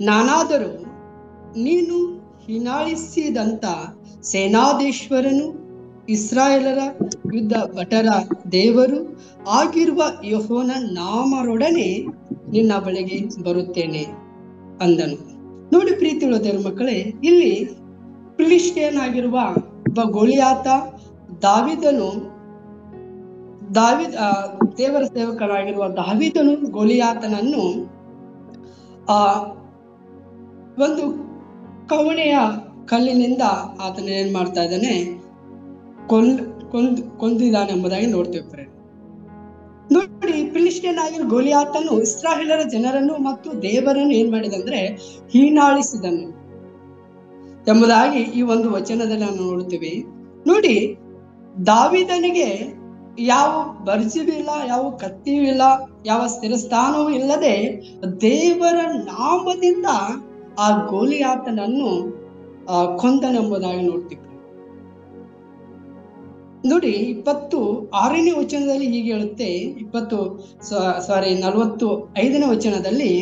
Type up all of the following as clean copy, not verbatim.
ನಾನಾದರೂ ನೀನು ಹೀನಾಳಿಸಿದಂಥ ಸೇನಾಧೀಶ್ವರನು ಇಸ್ರಾಯೇಲರ ಯುದ್ಧ ಭಟರ ದೇವರು ಆಗಿರುವ ಯೆಹೋವನ ನಾಮರೊಡನೆ ನಿನ್ನ ಬಳಿಗೆ ಬರುತ್ತೇನೆ ಅಂದನು. ನೋಡಿ ಪ್ರೀತಿಯುಳ್ಳ ದೇವರ ಮಕ್ಕಳೇ, ಇಲ್ಲಿ ಫಿಲಿಷ್ಟಿಯನಾಗಿರುವ ಒಬ್ಬ ಗೋಲಿಯಾತ ದೇವರ ಸೇವಕನಾಗಿರುವ ದಾವೀದನು ಗೋಲಿಯಾತನನ್ನು ಒಂದು ಕವಣೆಯ ಕಲ್ಲಿನಿಂದ ಆತನ ಏನ್ ಮಾಡ್ತಾ ಇದ್ದಾನೆ, ಕೊಂದಿದ್ದಾನೆ ಎಂಬುದಾಗಿ ನೋಡ್ತೇವೆ. ನೋಡಿ, ಫಿಲಿಷ್ಟಿಯನ್ ಆಗಿರೋ ಗೋಲಿಯಾತನು ಇಸ್ರಾಯೇಲರ ಜನರನ್ನು ಮತ್ತು ದೇವರನ್ನು ಏನ್ ಮಾಡಿದಂದ್ರೆ ಹೀನಾಳಿಸಿದನು ಎಂಬುದಾಗಿ ಈ ಒಂದು ವಚನದಲ್ಲಿ ನಾವು ನೋಡ್ತೀವಿ. ನೋಡಿ, ದಾವೀದನಿಗೆ ಯಾವ ಬರ್ಜಿಯೂ ಇಲ್ಲ, ಯಾವ ಕತ್ತಿಯೂ ಇಲ್ಲ, ಯಾವ ಸ್ಥಿರಸ್ಥಾನವೂ ಇಲ್ಲದೆ ದೇವರ ನಾಮದಿಂದ ಆ ಗೋಲಿಯಾತನನ್ನು ಕೊಂದನೆಂಬುದಾಗಿ ನೋಡ್ತೀವಿ. ನೋಡಿ, 26ನೇ ವಚನದಲ್ಲಿ ಹೀಗೆ ಹೇಳುತ್ತೆ, 45ನೇ ವಚನದಲ್ಲಿ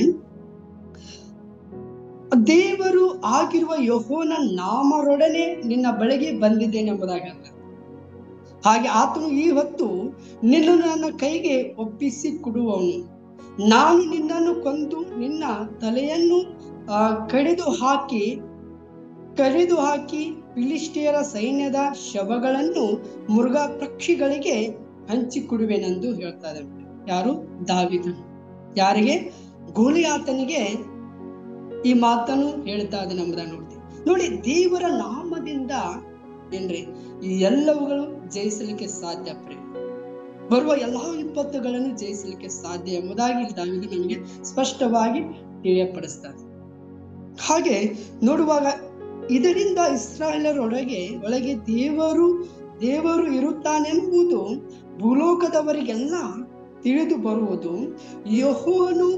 ದೇವರು ಆಗಿರುವ ಯೆಹೋವನ ನಾಮರೊಡನೆ ನಿನ್ನ ಬಳಿಗೆ ಬಂದಿದ್ದೇನೆ ಎಂಬುದಾಗಿ. ಹಾಗೆ ಆತನು ಈ ಹೊತ್ತು ನಿನ್ನನ್ನು ನನ್ನ ಕೈಗೆ ಒಪ್ಪಿಸಿ ಕೊಡುವವನು. ನಾನು ನಿನ್ನನ್ನು ಕೊಂದು ನಿನ್ನ ತಲೆಯನ್ನು ಕಡಿದು ಹಾಕಿ ಫಿಲಿಷ್ಟಿಯರ ಸೈನ್ಯದ ಶವಗಳನ್ನು ಮೃಗ ಪಕ್ಷಿಗಳಿಗೆ ಹಂಚಿಕೊಡುವೆನೆಂದು ಹೇಳ್ತಾ ಇದ್ದಾರೆ. ಯಾರು? ದಾವೀದನು. ಯಾರಿಗೆ? ಗೋಲಿಯಾತನಿಗೆ ಈ ಮಾತನ್ನು ಹೇಳ್ತಾ ಇದ್ದಾನೆ ಎಂಬುದನ್ನು ನೋಡ್ತೀವಿ. ನೋಡಿ, ದೇವರ ನಾಮದಿಂದ ಏನ್ರಿ ಈ ಎಲ್ಲವುಗಳು ಜಯಿಸಲಿಕ್ಕೆ ಸಾಧ್ಯ. ಬರುವ ಎಲ್ಲಾ ವಿಪತ್ತುಗಳನ್ನು ಜಯಿಸಲಿಕ್ಕೆ ಸಾಧ್ಯ ಎಂಬುದಾಗಿ ದಾವೀದ ನಮಗೆ ಸ್ಪಷ್ಟವಾಗಿ ತಿಳಿಯಪಡಿಸ್ತಾರೆ. ಹಾಗೆ ನೋಡುವಾಗ ಇದರಿಂದ ಇಸ್ರಾಯೇಲರೊಳಗೆ ದೇವರು ಇರುತ್ತಾನೆಂಬುದು ಭೂಲೋಕದವರಿಗೆಲ್ಲ ತಿಳಿದು ಬರುವುದು. ಯೆಹೋವನು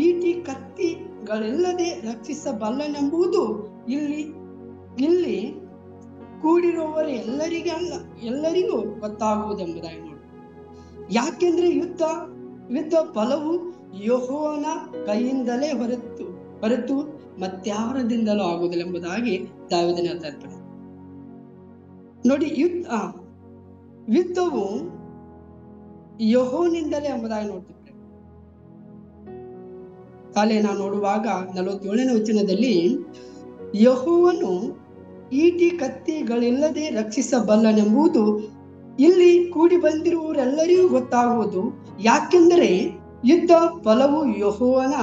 ಈಟಿ ಕತ್ತಿಗಳಿಲ್ಲದೆ ರಕ್ಷಿಸಬಲ್ಲನೆಂಬುದು ಇಲ್ಲಿ ಕೂಡಿರುವವರು ಎಲ್ಲರಿಗೂ ಗೊತ್ತಾಗುವುದೆಂಬುದಾಗಿ ನೋಡಿ. ಯಾಕೆಂದ್ರೆ ಯುದ್ಧ ಫಲವು ಯೆಹೋವನ ಕೈಯಿಂದಲೇ ಹೊರತು ಮತ್ಯಾರದಿಂದಲೂ ಆಗುವುದಿಲ್ಲ ಎಂಬುದಾಗಿ ದಾವೀದನು ಹೇಳ್ತಾ ಇರ್ತಾರೆ. ನೋಡಿ, ಯುದ್ಧವು ಯೆಹೋವನಿಂದಲೇ ಎಂಬುದಾಗಿ ನೋಡ್ತಿರ್ತಾರೆ. ಅಲ್ಲೇ ನಾವು ನೋಡುವಾಗ 47ನೇ ವಚನದಲ್ಲಿ ಯೆಹೋವನು ಈಟಿ ಕತ್ತಿಗಳಿಲ್ಲದೆ ರಕ್ಷಿಸಬಲ್ಲನೆಂಬುದು ಇಲ್ಲಿ ಕೂಡಿ ಬಂದಿರುವವರೆಲ್ಲರಿಗೂ ಗೊತ್ತಾಗುವುದು. ಯಾಕೆಂದರೆ ಯುದ್ಧ ಫಲವು ಯೆಹೋವನ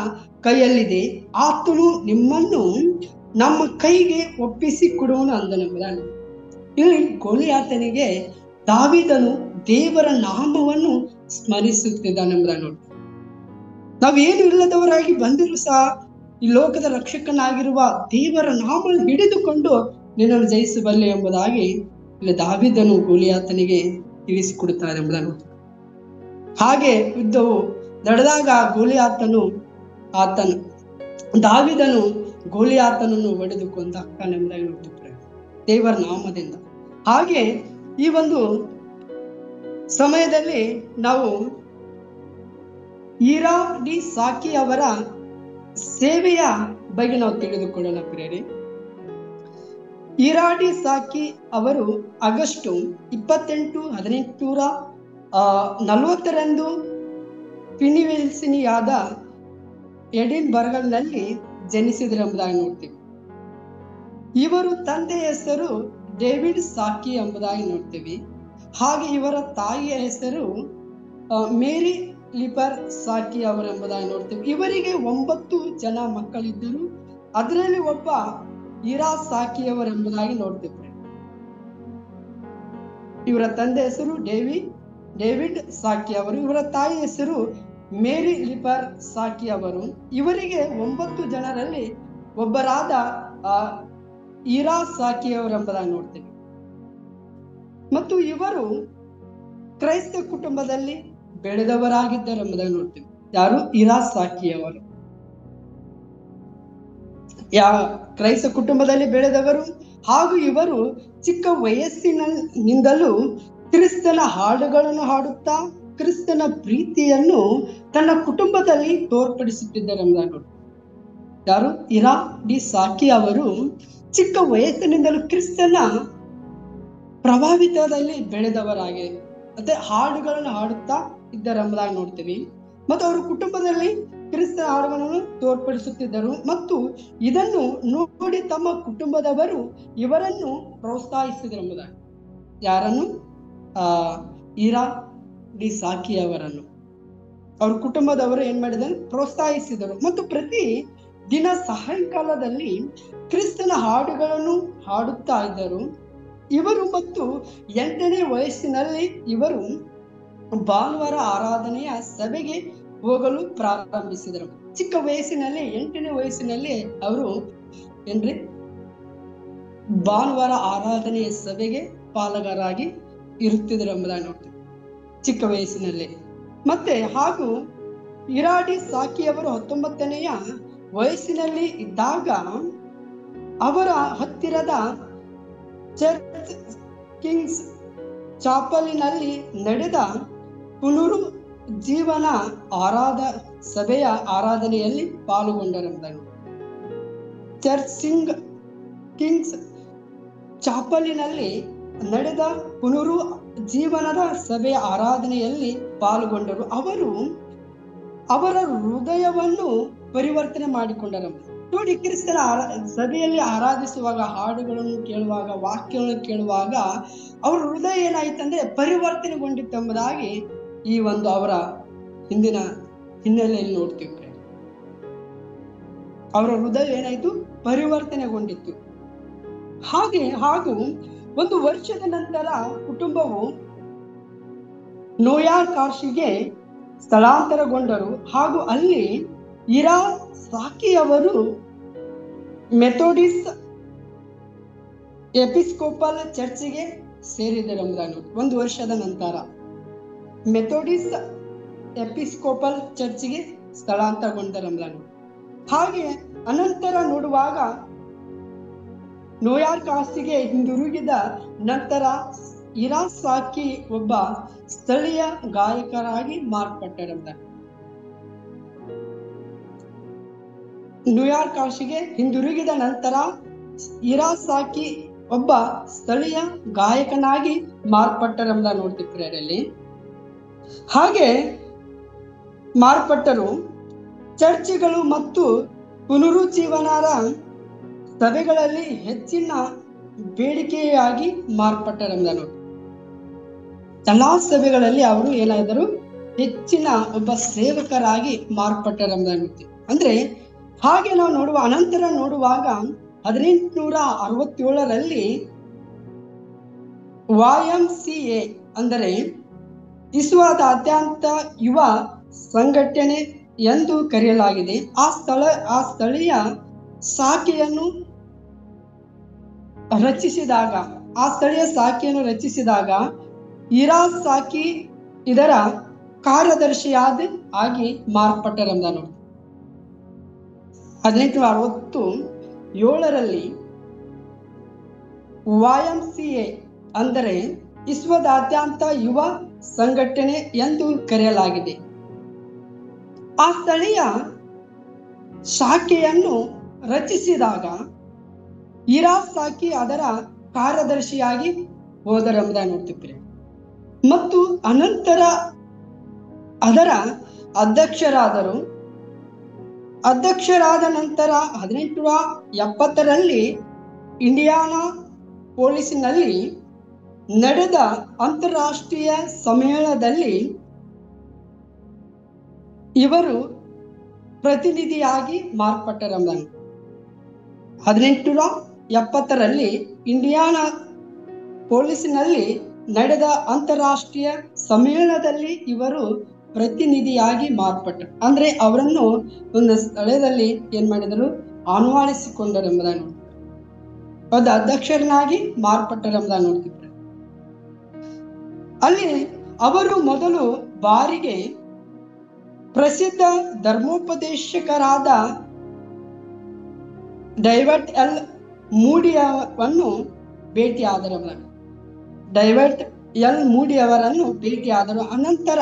ಕೈಯಲ್ಲಿದೆ, ಆತನು ನಿಮ್ಮನ್ನು ನಮ್ಮ ಕೈಗೆ ಒಪ್ಪಿಸಿ ಕೊಡುವನು ಅಂದನೆಂಬುದಾಗಿ. ಇಲ್ಲಿ ಗೋಲಿಯಾತನಿಗೆ ದಾವೀದನು ದೇವರ ನಾಮವನ್ನು ಸ್ಮರಿಸುತ್ತಿದ್ದಾನೆಂಬುದನ್ನು ನೋಡಿ. ನಾವೇನು ಇಲ್ಲದವರಾಗಿ ಬಂದರೂ ಸಹ ಈ ಲೋಕದ ರಕ್ಷಕನಾಗಿರುವ ದೇವರ ನಾಮ ಹಿಡಿದುಕೊಂಡು ನಿನ್ನನ್ನು ಜಯಿಸಬಲ್ಲೆ ಎಂಬುದಾಗಿ ಇಲ್ಲಿ ದಾವೀದನು ಗೋಲಿಯಾತನಿಗೆ ತಿಳಿಸಿಕೊಡುತ್ತಾರೆ ಎಂಬುದನ್ನು. ಹಾಗೆ ಯುದ್ಧವು ನಡೆದಾಗ ದಾವೀದನು ಗೋಲಿಯಾತನನ್ನು ಹೊಡೆದು ಕೊಂದಾಗ್ತಾನೆಂಬುದಾಗಿ ನೋಡ್ತಿರ್ತಾರೆ ದೇವರ ನಾಮದಿಂದ. ಹಾಗೆ ಈ ಒಂದು ಸಮಯದಲ್ಲಿ ನಾವು ಈರಾ ಡಿ ಸಾಕಿ ಅವರ ಸೇವೆಯ ಬಗ್ಗೆ ನಾವು ತಿಳಿದುಕೊಳ್ಳೋಣ ಪ್ರಿಯರೇ. ಈರಾ ಡಿ ಸಾಕಿ ಅವರು ಆಗಸ್ಟ್ 28, 1840 ಪೆನ್ಸಿಲ್ವೇನಿಯಾದ ಎಡಿನ್ಬರ್ಗ್ನಲ್ಲಿ ಜನಿಸಿದರೆಂಬುದಾಗಿ ನೋಡ್ತೀವಿ. ಇವರು ತಂದೆಯ ಹೆಸರು ಡೇವಿಡ್ ಸಾಕಿ ಎಂಬುದಾಗಿ ನೋಡ್ತೀವಿ. ಹಾಗೆ ಇವರ ತಾಯಿಯ ಹೆಸರು ಮೇರಿ ಲಿಪರ್ ಸಾಕಿ ಅವರೆಂಬುದಾಗಿ ನೋಡ್ತೀವಿ. ಇವರಿಗೆ 9 ಜನ ಮಕ್ಕಳಿದ್ದರು. ಅದರಲ್ಲಿ ಒಬ್ಬ ಈರಾ ಸಾಕಿ ಅವರೆಂಬುದಾಗಿ ನೋಡ್ತೀವಿ. ಇವರ ತಂದೆ ಹೆಸರು ಡೇವಿಡ್ ಸಾಕಿ ಅವರು, ಇವರ ತಾಯಿ ಹೆಸರು ಮೇರಿ ಲಿಪರ್ ಸಾಕಿ ಅವರು. ಇವರಿಗೆ 9 ಜನರಲ್ಲಿ ಒಬ್ಬರಾದ ಈರಾ ಸಾಕಿ ಅವರೆಂಬುದಾಗಿ ನೋಡ್ತೀವಿ. ಮತ್ತು ಇವರು ಕ್ರೈಸ್ತ ಕುಟುಂಬದಲ್ಲಿ ಬೆಳೆದವರಾಗಿದ್ದಾರೆ ಎಂಬುದಾಗಿ ನೋಡ್ತೀವಿ. ಯಾರು? ಈರಾ ಸಾಕಿ ಅವರು ಕ್ರೈಸ್ತ ಕುಟುಂಬದಲ್ಲಿ ಬೆಳೆದವರು. ಹಾಗೂ ಇವರು ಚಿಕ್ಕ ವಯಸ್ಸಿನಿಂದಲೂ ಕ್ರಿಸ್ತನ ಹಾಡುಗಳನ್ನು ಹಾಡುತ್ತಾ ಕ್ರಿಸ್ತನ ಪ್ರೀತಿಯನ್ನು ತನ್ನ ಕುಟುಂಬದಲ್ಲಿ ತೋರ್ಪಡಿಸುತ್ತಿದ್ದಾರೆ ಎಂಬುದಾಗಿ ನೋಡ್ತೀವಿ. ಯಾರು? ಇರಾ ಡಿ ಸಾಕಿ ಅವರು ಚಿಕ್ಕ ವಯಸ್ಸಿನಿಂದಲೂ ಕ್ರಿಸ್ತನ ಪ್ರಭಾವಿತದಲ್ಲಿ ಬೆಳೆದವರಾಗಿ ಮತ್ತೆ ಹಾಡುಗಳನ್ನು ಹಾಡುತ್ತಾ ಇದ್ದರೆಂಬುದಾಗಿ ನೋಡ್ತೀವಿ. ಮತ್ತು ಅವರ ಕುಟುಂಬದಲ್ಲಿ ಕ್ರಿಸ್ತನ ಹಾಡುಗಳನ್ನು ತೋರ್ಪಡಿಸುತ್ತಿದ್ದರು ಮತ್ತು ಇದನ್ನು ನೋಡಿ ತಮ್ಮ ಕುಟುಂಬದವರು ಇವರನ್ನು ಪ್ರೋತ್ಸಾಹಿಸಿದರೆಂಬುದಾಗಿ. ಯಾರನ್ನು? ಇರಾ ಡಿ ಸಾಕಿ ಅವರನ್ನು ಅವ್ರ ಕುಟುಂಬದವರು ಏನ್ ಮಾಡಿದರು? ಪ್ರೋತ್ಸಾಹಿಸಿದರು. ಮತ್ತು ಪ್ರತಿ ದಿನ ಸಾಯಂಕಾಲದಲ್ಲಿ ಕ್ರಿಸ್ತನ ಹಾಡುಗಳನ್ನು ಹಾಡುತ್ತಾ ಇದ್ದರು. ಇವರು ಮತ್ತು 8ನೇ ವಯಸ್ಸಿನಲ್ಲಿ ಇವರು ಭಾನುವಾರ ಆರಾಧನೆಯ ಸಭೆಗೆ ಹೋಗಲು ಪ್ರಾರಂಭಿಸಿದರು. ಚಿಕ್ಕ ವಯಸ್ಸಿನಲ್ಲಿ 8ನೇ ವಯಸ್ಸಿನಲ್ಲಿ ಅವರು ಏನ್ರಿ ಭಾನುವಾರ ಆರಾಧನೆಯ ಸಭೆಗೆ ಪಾಲುಗಾರಾಗಿ ಇರುತ್ತಿದ್ದರು ಎಂಬುದಾಗಿ ನೋಡ್ತೀವಿ, ಚಿಕ್ಕ ವಯಸ್ಸಿನಲ್ಲಿ. ಮತ್ತೆ ಹಾಗೂ ಇರಾ ಡಿ ಸಾಕಿಯವರು 19ನೆಯ ವಯಸ್ಸಿನಲ್ಲಿ ಇದ್ದಾಗ ಅವರ ಹತ್ತಿರದ ಚರ್ಚ್ ಕಿಂಗ್ಸ್ ಚಾಪಲಿನಲ್ಲಿ ನಡೆದ ಪುನರುಜ್ಜೀವನ ಸಭೆಯ ಆರಾಧನೆಯಲ್ಲಿ ಪಾಲ್ಗೊಂಡರೆಂಬುದಾಗಿ. ಚರ್ಚ್ ಕಿಂಗ್ಸ್ ಚಾಪಲಿನಲ್ಲಿ ನಡೆದ ಪುನರುಜ್ಜೀವನದ ಸಭೆಯ ಆರಾಧನೆಯಲ್ಲಿ ಪಾಲ್ಗೊಂಡರು. ಅವರು ಅವರ ಹೃದಯವನ್ನು ಪರಿವರ್ತನೆ ಮಾಡಿಕೊಂಡರು. ನೋಡಿ, ಕ್ರಿಸ್ತನ ಸಭೆಯಲ್ಲಿ ಆರಾಧಿಸುವಾಗ, ಹಾಡುಗಳನ್ನು ಕೇಳುವಾಗ, ವಾಕ್ಯಗಳನ್ನು ಕೇಳುವಾಗ ಅವರ ಹೃದಯ ಏನಾಯ್ತಂದ್ರೆ ಪರಿವರ್ತನೆಗೊಂಡಿತ್ತು ಎಂಬುದಾಗಿ ಈ ಒಂದು ಅವರ ಹಿಂದಿನ ಹಿನ್ನೆಲೆಯಲ್ಲಿ ನೋಡ್ತೀವಿ. ಅವರ ಹೃದಯ ಏನಾಯ್ತು? ಪರಿವರ್ತನೆಗೊಂಡಿತ್ತು. ಹಾಗೂ 1 ವರ್ಷದ ನಂತರ ಕುಟುಂಬವು ನ್ಯೂಯಾರ್ಕ್ ಕಾಶಿಗೆ ಸ್ಥಳಾಂತರಗೊಂಡರು. ಹಾಗೂ ಅಲ್ಲಿ ಇರಾ ಸಾಕಿಯವರು ಮೆಥೋಡಿಸ್ಟ್ ಎಪಿಸ್ಕೋಪಲ್ ಚರ್ಚಿಗೆ ಸೇರಿದರೆಂಬುದಾಗಿ. 1 ವರ್ಷದ ನಂತರ ಮೆಥೋಡಿಸ್ಟ್ ಎಪಿಸ್ಕೋಪಲ್ ಚರ್ಚಿಗೆ ಸ್ಥಳಾಂತರಗೊಂಡರೆಂಬುದಾಗಿ. ಹಾಗೆ ಅನಂತರ ನೋಡುವಾಗ ನ್ಯೂಯಾರ್ಕ್ ಕಾಶಿಗೆ ಹಿಂದಿರುಗಿದ ನಂತರ ಇರಾ ಸಾಕಿ ಒಬ್ಬ ಸ್ಥಳೀಯ ಗಾಯಕರಾಗಿ ಮಾರ್ಪಟ್ಟರೆಂಬುದಾಗಿ. ನ್ಯೂಯಾರ್ಕ್ ಕಾಶಿಗೆ ಹಿಂದಿರುಗಿದ ನಂತರ ಇರಾ ಸಾಕಿ ಒಬ್ಬ ಸ್ಥಳೀಯ ಗಾಯಕನಾಗಿ ಮಾರ್ಪಟ್ಟರೆಂಬುದಾಗಿ ನೋಡ್ತಿದ್ರಲ್ಲಿ. ಹಾಗೆ ಮಾರ್ಪಟ್ಟರು. ಚರ್ಚ್ಗಳು ಮತ್ತು ಪುನರುಜ್ಜೀವನರ ಸಭೆಗಳಲ್ಲಿ ಹೆಚ್ಚಿನ ಬೇಡಿಕೆಯಾಗಿ ಮಾರ್ಪಟ್ಟರೆಂಬುದಾಗಿ. ಎಲ್ಲಾ ಸಭೆಗಳಲ್ಲಿ ಅವರು ಏನಾದರು? ಹೆಚ್ಚಿನ ಒಬ್ಬ ಸೇವಕರಾಗಿ ಮಾರ್ಪಟ್ಟರೆಂಬುದಾಗಿ. ಅಂದ್ರೆ ಹಾಗೆ ನಾವು ನೋಡುವ ಅನಂತರ ನೋಡುವಾಗ 1867ರಲ್ಲಿ YMCA ಅಂದರೆ ವಿಶ್ವದಾದ್ಯಂತ ಯುವ ಸಂಘಟನೆ ಎಂದು ಕರೆಯಲಾಗಿದೆ. ಆ ಸ್ಥಳೀಯ ಶಾಖೆಯನ್ನು ರಚಿಸಿದಾಗ ಇರಾ ಸಾಕಿ ಇದರ ಕಾರ್ಯದರ್ಶಿಯಾಗಿ ಮಾರ್ಪಟ್ಟರೆಂಬುದಾಗಿ. 1867ರಲ್ಲಿ YMCA ಅಂದರೆ ವಿಶ್ವದಾದ್ಯಂತ ಯುವ ಸಂಘಟನೆ ಎಂದು ಕರೆಯಲಾಗಿದೆ. ಆ ಸ್ಥಳೀಯ ಶಾಖೆಯನ್ನು ರಚಿಸಿದಾಗ ಇರಾ ಸಾಕಿ ಅದರ ಕಾರ್ಯದರ್ಶಿಯಾಗಿ ಹೋದರೆಂಬುದಾಗಿ ನೋಡ್ತಿದ್ರಿ. ಮತ್ತು ಅನಂತರ ಅದರ ಅಧ್ಯಕ್ಷರಾದ ನಂತರ 1870ರಲ್ಲಿ ಇಂಡಿಯಾನಾ ಪೊಲೀಸಿನಲ್ಲಿ ನಡೆದ ಅಂತಾರಾಷ್ಟ್ರೀಯ ಸಮ್ಮೇಳನದಲ್ಲಿ ಇವರು ಪ್ರತಿನಿಧಿಯಾಗಿ ಮಾರ್ಪಟ್ಟರೆಂಬುದಾಗಿ. 1870ರಲ್ಲಿ ಇಂಡಿಯಾನಾ ಪೊಲೀಸಿನಲ್ಲಿ ನಡೆದ ಅಂತಾರಾಷ್ಟ್ರೀಯ ಸಮ್ಮೇಳನದಲ್ಲಿ ಇವರು ಪ್ರತಿನಿಧಿಯಾಗಿ ಮಾರ್ಪಟ್ಟರು. ಅಂದ್ರೆ ಅವರನ್ನು ಒಂದು ಸ್ಥಳದಲ್ಲಿ ಏನ್ ಮಾಡಿದರು? ಆಹ್ವಾನಿಸಿಕೊಂಡರೆಂಬುದಾಗಿ ನೋಡ್ತಾರೆ. ಒಬ್ಬ ಅಧ್ಯಕ್ಷರನ್ನಾಗಿ ಮಾರ್ಪಟ್ಟರೆಂಬುದಾಗಿ ನೋಡ್ತಿದ್ದಾರೆ. ಅಲ್ಲಿ ಅವರು ಮೊದಲು ಬಾರಿಗೆ ಪ್ರಸಿದ್ಧ ಧರ್ಮೋಪದೇಶಕರಾದ ಡೇವಿಡ್ ಎಲ್ ಮೂಡಿಯನ್ನು ಭೇಟಿಯಾದರು. ಅನಂತರ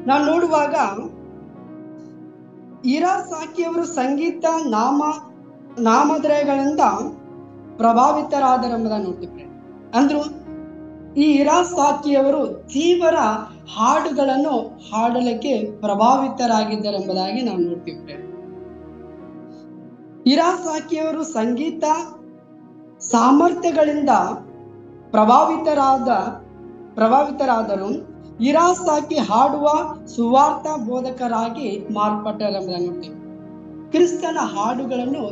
ನಾವು ನೋಡುವಾಗ ಹಿರಾಸಾಕಿಯವರು ಸಂಗೀತ ನಾಮಧೇಯಗಳಿಂದ ಪ್ರಭಾವಿತರಾದರೆಂಬುದನ್ನು ನೋಡ್ತಿದ್ರೆ. ಅಂದ್ರು ಈ ಹಿರಾಸಾಕಿಯವರು ತೀವ್ರ ಹಾಡುಗಳನ್ನು ಹಾಡಲಿಕ್ಕೆ ಪ್ರಭಾವಿತರಾಗಿದ್ದರೆಂಬುದಾಗಿ ನಾವು ನೋಡ್ತಿದ್ರೆ. ಹಿರಾಸಾಕಿಯವರು ಸಂಗೀತ ಸಾಮರ್ಥ್ಯಗಳಿಂದ ಪ್ರಭಾವಿತರಾದರು. ಹಿರಾಸಾಕಿ ಹಾಡುವ ಸುವಾರ್ಥ ಬೋಧಕರಾಗಿ ಮಾರ್ಪಟ್ಟರೆಂಬುದನ್ನು ನೋಡ್ತೀವಿ. ಕ್ರಿಸ್ತನ ಹಾಡುಗಳನ್ನು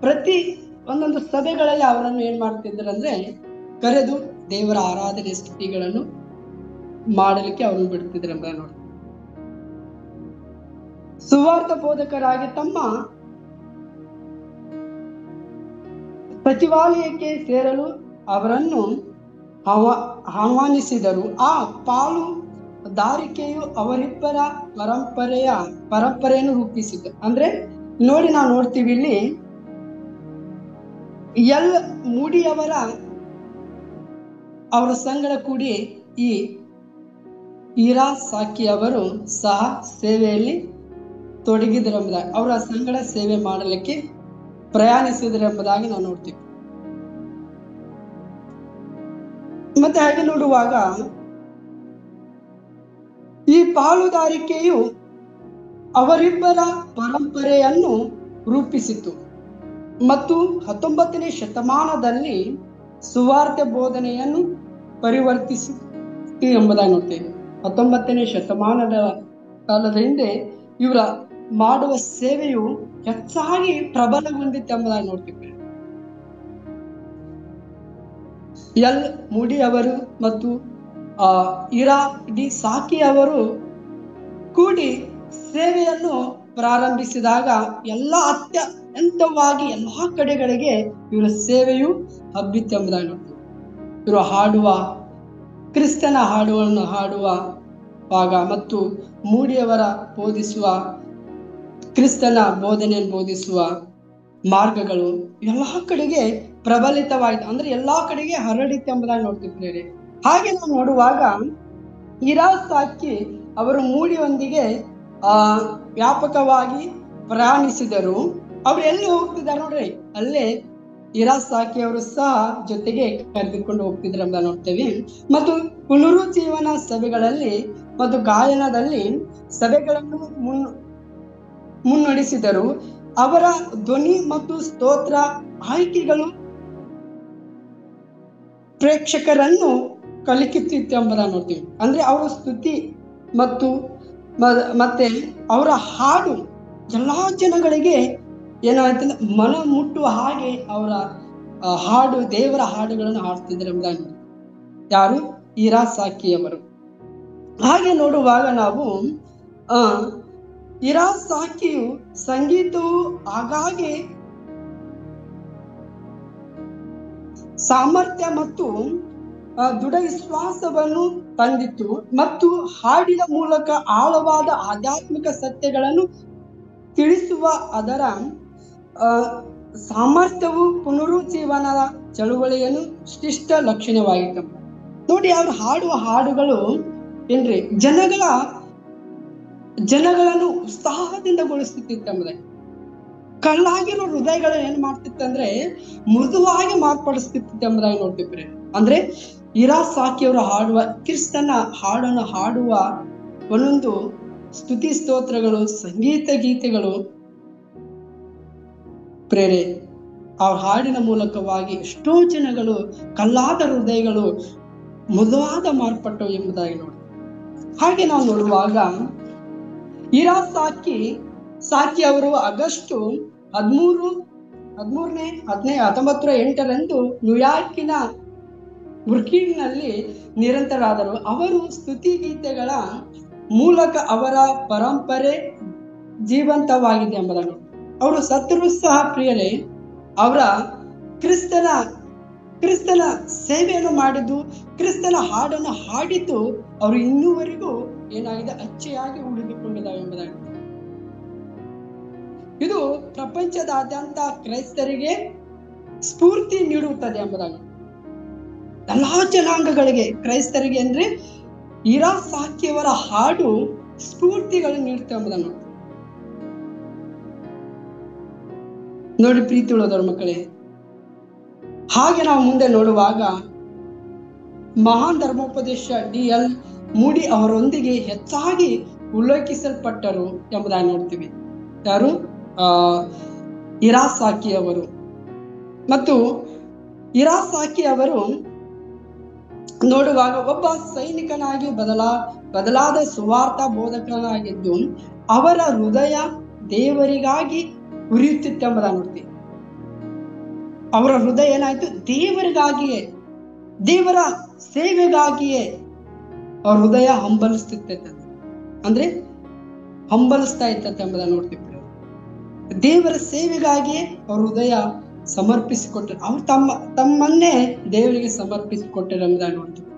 ಪ್ರತಿ ಒಂದೊಂದು ಸಭೆಗಳಲ್ಲಿ ಅವರನ್ನು ಏನ್ ಮಾಡ್ತಿದ್ರು ಅಂದ್ರೆ ಕರೆದು ದೇವರ ಆರಾಧನೆ ಸ್ತುತಿಗಳನ್ನು ಮಾಡಲಿಕ್ಕೆ ಅವರನ್ನು ಬಿಡ್ತಿದ್ರು ಎಂಬುದನ್ನು ನೋಡ್ತೀವಿ. ಸುವಾರ್ಥ ಬೋಧಕರಾಗಿ ತಮ್ಮ ಸಚಿವಾಲಯಕ್ಕೆ ಸೇರಲು ಅವರನ್ನು ಆಹ್ವಾನಿಸಿದರು. ಆ ಪಾಲುದಾರಿಕೆಯು ಅವರಿಬ್ಬರ ಪರಂಪರೆಯನ್ನು ರೂಪಿಸಿತು. ಅಂದ್ರೆ ನೋಡಿ, ನಾವು ನೋಡ್ತೀವಿ ಇಲ್ಲಿ ಮೂಡಿಯವರ ಅವರ ಸಂಗಡ ಕೂಡಿ ಈ ಹಿರಾಸಾಕಿ ಅವರು ಸಹ ಸೇವೆಯಲ್ಲಿ ತೊಡಗಿದರೆಂಬುದಾಗಿ, ಅವರ ಸಂಗಡ ಸೇವೆ ಮಾಡಲಿಕ್ಕೆ ಪ್ರಯಾಣಿಸಿದರೆಂಬುದಾಗಿ ನಾವು ನೋಡ್ತೀವಿ. ಮತ್ತೆ ಹಾಗೆ ನೋಡುವಾಗ ಈ ಪಾಲುದಾರಿಕೆಯು ಅವರಿಬ್ಬರ ಪರಂಪರೆಯನ್ನು ರೂಪಿಸಿತು ಮತ್ತು 19ನೇ ಶತಮಾನದಲ್ಲಿ ಸುವಾರ್ಥ ಬೋಧನೆಯನ್ನು ಪರಿವರ್ತಿಸಿತು ಎಂಬುದಾಗಿ ನೋಡ್ತೇವೆ. 19ನೇ ಶತಮಾನದ ಕಾಲದ ಹಿಂದೆ ಇವರ ಮಾಡುವ ಸೇವೆಯು ಹೆಚ್ಚಾಗಿ ಪ್ರಬಲಗೊಂಡಿತ್ತು ಎಂಬುದಾಗಿ ನೋಡ್ತಿದ್ದೇವೆ. ಮೂಡಿ ಅವರು ಮತ್ತು ಹಿರಾಸಾಕಿ ಅವರು ಕೂಡಿ ಸೇವೆಯನ್ನು ಪ್ರಾರಂಭಿಸಿದಾಗ ಅತ್ಯಂತವಾಗಿ ಎಲ್ಲಾ ಕಡೆಗಳಿಗೆ ಇವರ ಸೇವೆಯು ಹಬ್ಬಿತ್ತು ಎಂಬುದಾಗಿ ನೋಡ್ತೀವಿ. ಇವರು ಕ್ರಿಸ್ತನ ಹಾಡುಗಳನ್ನು ಹಾಡುವಾಗ ಮತ್ತು ಮೂಡಿಯವರ ಬೋಧಿಸುವ ಕ್ರಿಸ್ತನ ಬೋಧನೆಯನ್ನು ಬೋಧಿಸುವ ಮಾರ್ಗಗಳು ಎಲ್ಲಾ ಕಡೆಗೆ ಪ್ರಬಲಿತವಾಯಿತು, ಅಂದ್ರೆ ಎಲ್ಲಾ ಕಡೆಗೆ ಹರಡಿತು ಎಂಬುದಾಗಿ ನೋಡ್ತಿದ್ದೇವೆ. ಹಾಗೆ ನಾವು ನೋಡುವಾಗ ಹಿರಾಸಾಕಿ ಅವರು ಮೂಡಿಯೊಂದಿಗೆ ವ್ಯಾಪಕವಾಗಿ ಪ್ರಯಾಣಿಸಿದರು. ಅವ್ರು ಎಲ್ಲಿ ಹೋಗ್ತಿದ್ದಾರೆ ನೋಡ್ರಿ, ಅಲ್ಲೇ ಹಿರಾಸಾಕಿ ಅವರು ಸಹ ಜೊತೆಗೆ ಕರೆದುಕೊಂಡು ಹೋಗ್ತಿದ್ರು ಎಂಬುದನ್ನು ನೋಡ್ತೇವೆ. ಮತ್ತು ಪುನರುಜ್ಜೀವನ ಸಭೆಗಳಲ್ಲಿ ಮತ್ತು ಗಾಯನದಲ್ಲಿ ಸಭೆಗಳನ್ನು ಮುನ್ನಡೆಸಿದರು. ಅವರ ಧ್ವನಿ ಮತ್ತು ಸ್ತೋತ್ರ ಆಯ್ಕೆಗಳು ಪ್ರೇಕ್ಷಕರನ್ನು ಕಲಿಕಿತ್ತಿತ್ತು ಎಂಬುದನ್ನು ನೋಡ್ತೀವಿ. ಅಂದ್ರೆ ಅವರ ಸ್ತುತಿ ಮತ್ತೆ ಅವರ ಹಾಡು ಎಲ್ಲಾ ಜನಗಳಿಗೆ ಏನಾಯ್ತಂದ್ರೆ ಮನ ಮುಟ್ಟುವ ಹಾಗೆ ಅವರ ಹಾಡು, ದೇವರ ಹಾಡುಗಳನ್ನು ಹಾಡ್ತಿದ್ರು ಎಂಬುದಾಗಿ ಯಾರು ಹಿರಾಸಾಕಿಯವರು. ಹಾಗೆ ನೋಡುವಾಗ ನಾವು ಹಿರಾಸಾಕಿಯು ಸಂಗೀತವು ಆಗಾಗ್ಗೆ ಸಾಮರ್ಥ್ಯ ಮತ್ತು ದೃಢ ವಿಶ್ವಾಸವನ್ನು ತಂದಿತ್ತು ಮತ್ತು ಹಾಡಿನ ಮೂಲಕ ಆಳವಾದ ಆಧ್ಯಾತ್ಮಿಕ ಸತ್ಯಗಳನ್ನು ತಿಳಿಸುವ ಅದರ ಸಾಮರ್ಥ್ಯವು ಪುನರುಜ್ಜೀವನದ ಚಳುವಳಿಯನ್ನು ಶ್ರೇಷ್ಠ ಲಕ್ಷಣವಾಗಿತ್ತು. ನೋಡಿ, ಅವರು ಹಾಡುವ ಹಾಡುಗಳು ಏನ್ರಿ ಜನಗಳನ್ನು ಉತ್ಸಾಹದಿಂದ ಗೊಳಿಸುತ್ತಿತ್ತಂದ್ರೆ, ಕಲ್ಲಾಗಿರೋ ಹೃದಯಗಳು ಏನ್ ಮಾಡ್ತಿತ್ತಂದ್ರೆ ಮೃದುವಾಗಿ ಮಾರ್ಪಡಿಸ್ತಿತ್ತು ಎಂಬುದಾಗಿ ನೋಡ್ತಿದ್ರೆ. ಅಂದ್ರೆ ಹಿರಾಸಾಕಿಯವರು ಹಾಡುವ ಕ್ರಿಸ್ತನ ಹಾಡನ್ನು ಹಾಡುವ ಒಂದೊಂದು ಸ್ತುತಿ ಸ್ತೋತ್ರಗಳು, ಸಂಗೀತ ಗೀತೆಗಳು ಆ ಹಾಡಿನ ಮೂಲಕವಾಗಿ ಎಷ್ಟೋ ಜನಗಳು ಕಲ್ಲಾದ ಹೃದಯಗಳು ಮೃದುವಾದ ಮಾರ್ಪಟ್ಟವು ಎಂಬುದಾಗಿ ನೋಡಿ. ಹಾಗೆ ನಾವು ನೋಡುವಾಗ ಹಿರಾಸಾಕಿ ಅವರು ಆಗಸ್ಟ್ 1908 ನ್ಯೂಯಾರ್ಕಿನ ಬ್ರೂಕ್ಲಿನ್ನಲ್ಲಿ ನಿರಂತರಾದರು. ಅವರು ಸ್ತುತಿ ಗೀತೆಗಳ ಮೂಲಕ ಅವರ ಪರಂಪರೆ ಜೀವಂತವಾಗಿದೆ ಎಂಬುದನ್ನು, ಅವರು ಸತ್ತರೂ ಸಹ ಪ್ರಿಯರೇ, ಅವರ ಕ್ರಿಸ್ತನ ಸೇವೆಯನ್ನು ಮಾಡಿದ್ದು, ಕ್ರಿಸ್ತನ ಹಾಡನ್ನು ಹಾಡಿದ್ದು ಅವರು ಇನ್ನೂವರೆಗೂ ಏನಾಗಿದೆ ಅಚ್ಚೆಯಾಗಿ ಉಳಿದುಕೊಂಡಿದ್ದಾವೆ ಎಂಬುದಾಗಿ. ಇದು ಪ್ರಪಂಚದಾದ್ಯಂತ ಕ್ರೈಸ್ತರಿಗೆ ಸ್ಫೂರ್ತಿ ನೀಡುತ್ತದೆ ಎಂಬುದಾಗಿ, ಎಲ್ಲಾ ಜನಾಂಗಗಳಿಗೆ ಕ್ರೈಸ್ತರಿಗೆ ಅಂದ್ರೆ ಹಿರಾಸಾಕಿಯವರ ಹಾಡು ಸ್ಫೂರ್ತಿಗಳನ್ನು ನೀಡುತ್ತೆ ಎಂಬುದನ್ನು. ನೋಡಿ ಪ್ರೀತಿ ಉಳ್ಳದವ್ರ ಮಕ್ಕಳೇ, ಹಾಗೆ ನಾವು ಮುಂದೆ ನೋಡುವಾಗ ಮಹಾನ್ ಧರ್ಮೋಪದೇಶ D.L. ಮೂಡಿ ಅವರೊಂದಿಗೆ ಹೆಚ್ಚಾಗಿ ಉಲ್ಲೇಖಿಸಲ್ಪಟ್ಟರು ಎಂಬುದಾಗಿ ನೋಡ್ತೀವಿ. ಯಾರು? ಇರಾಸಾಕಿ ಅವರು. ಮತ್ತು ಇರಾಸಾಕಿ ಅವರು ನೋಡುವಾಗ ಒಬ್ಬ ಸೈನಿಕನಾಗಿ ಬದಲಾದ ಸುವಾರ್ಥ ಬೋಧಕನಾಗಿದ್ದು ಅವರ ಹೃದಯ ದೇವರಿಗಾಗಿ ಉರಿಯುತ್ತಿತ್ತೆಂಬುದಾಗಿ ನೋಡ್ತೀವಿ. ಅವರ ಹೃದಯ ಏನಾಯ್ತು? ದೇವರಿಗಾಗಿಯೇ, ದೇವರ ಸೇವೆಗಾಗಿಯೇ ಅವ್ರ ಹೃದಯ ಹಂಬಲಿಸ್ತಿರ್ತೈತೆ. ಅಂದ್ರೆ ಹಂಬಲಿಸ್ತಾ ಇರ್ತೈತೆ ಎಂಬುದನ್ನು ನೋಡ್ತೀವಿ. ದೇವರ ಸೇವೆಗಾಗಿಯೇ ಅವ್ರ ಹೃದಯ ಸಮರ್ಪಿಸಿಕೊಟ್ಟರು. ಅವ್ರು ತಮ್ಮನ್ನೇ ದೇವರಿಗೆ ಸಮರ್ಪಿಸಿಕೊಟ್ಟರು ಎಂಬುದಾಗಿ ನೋಡ್ತೀವಿ.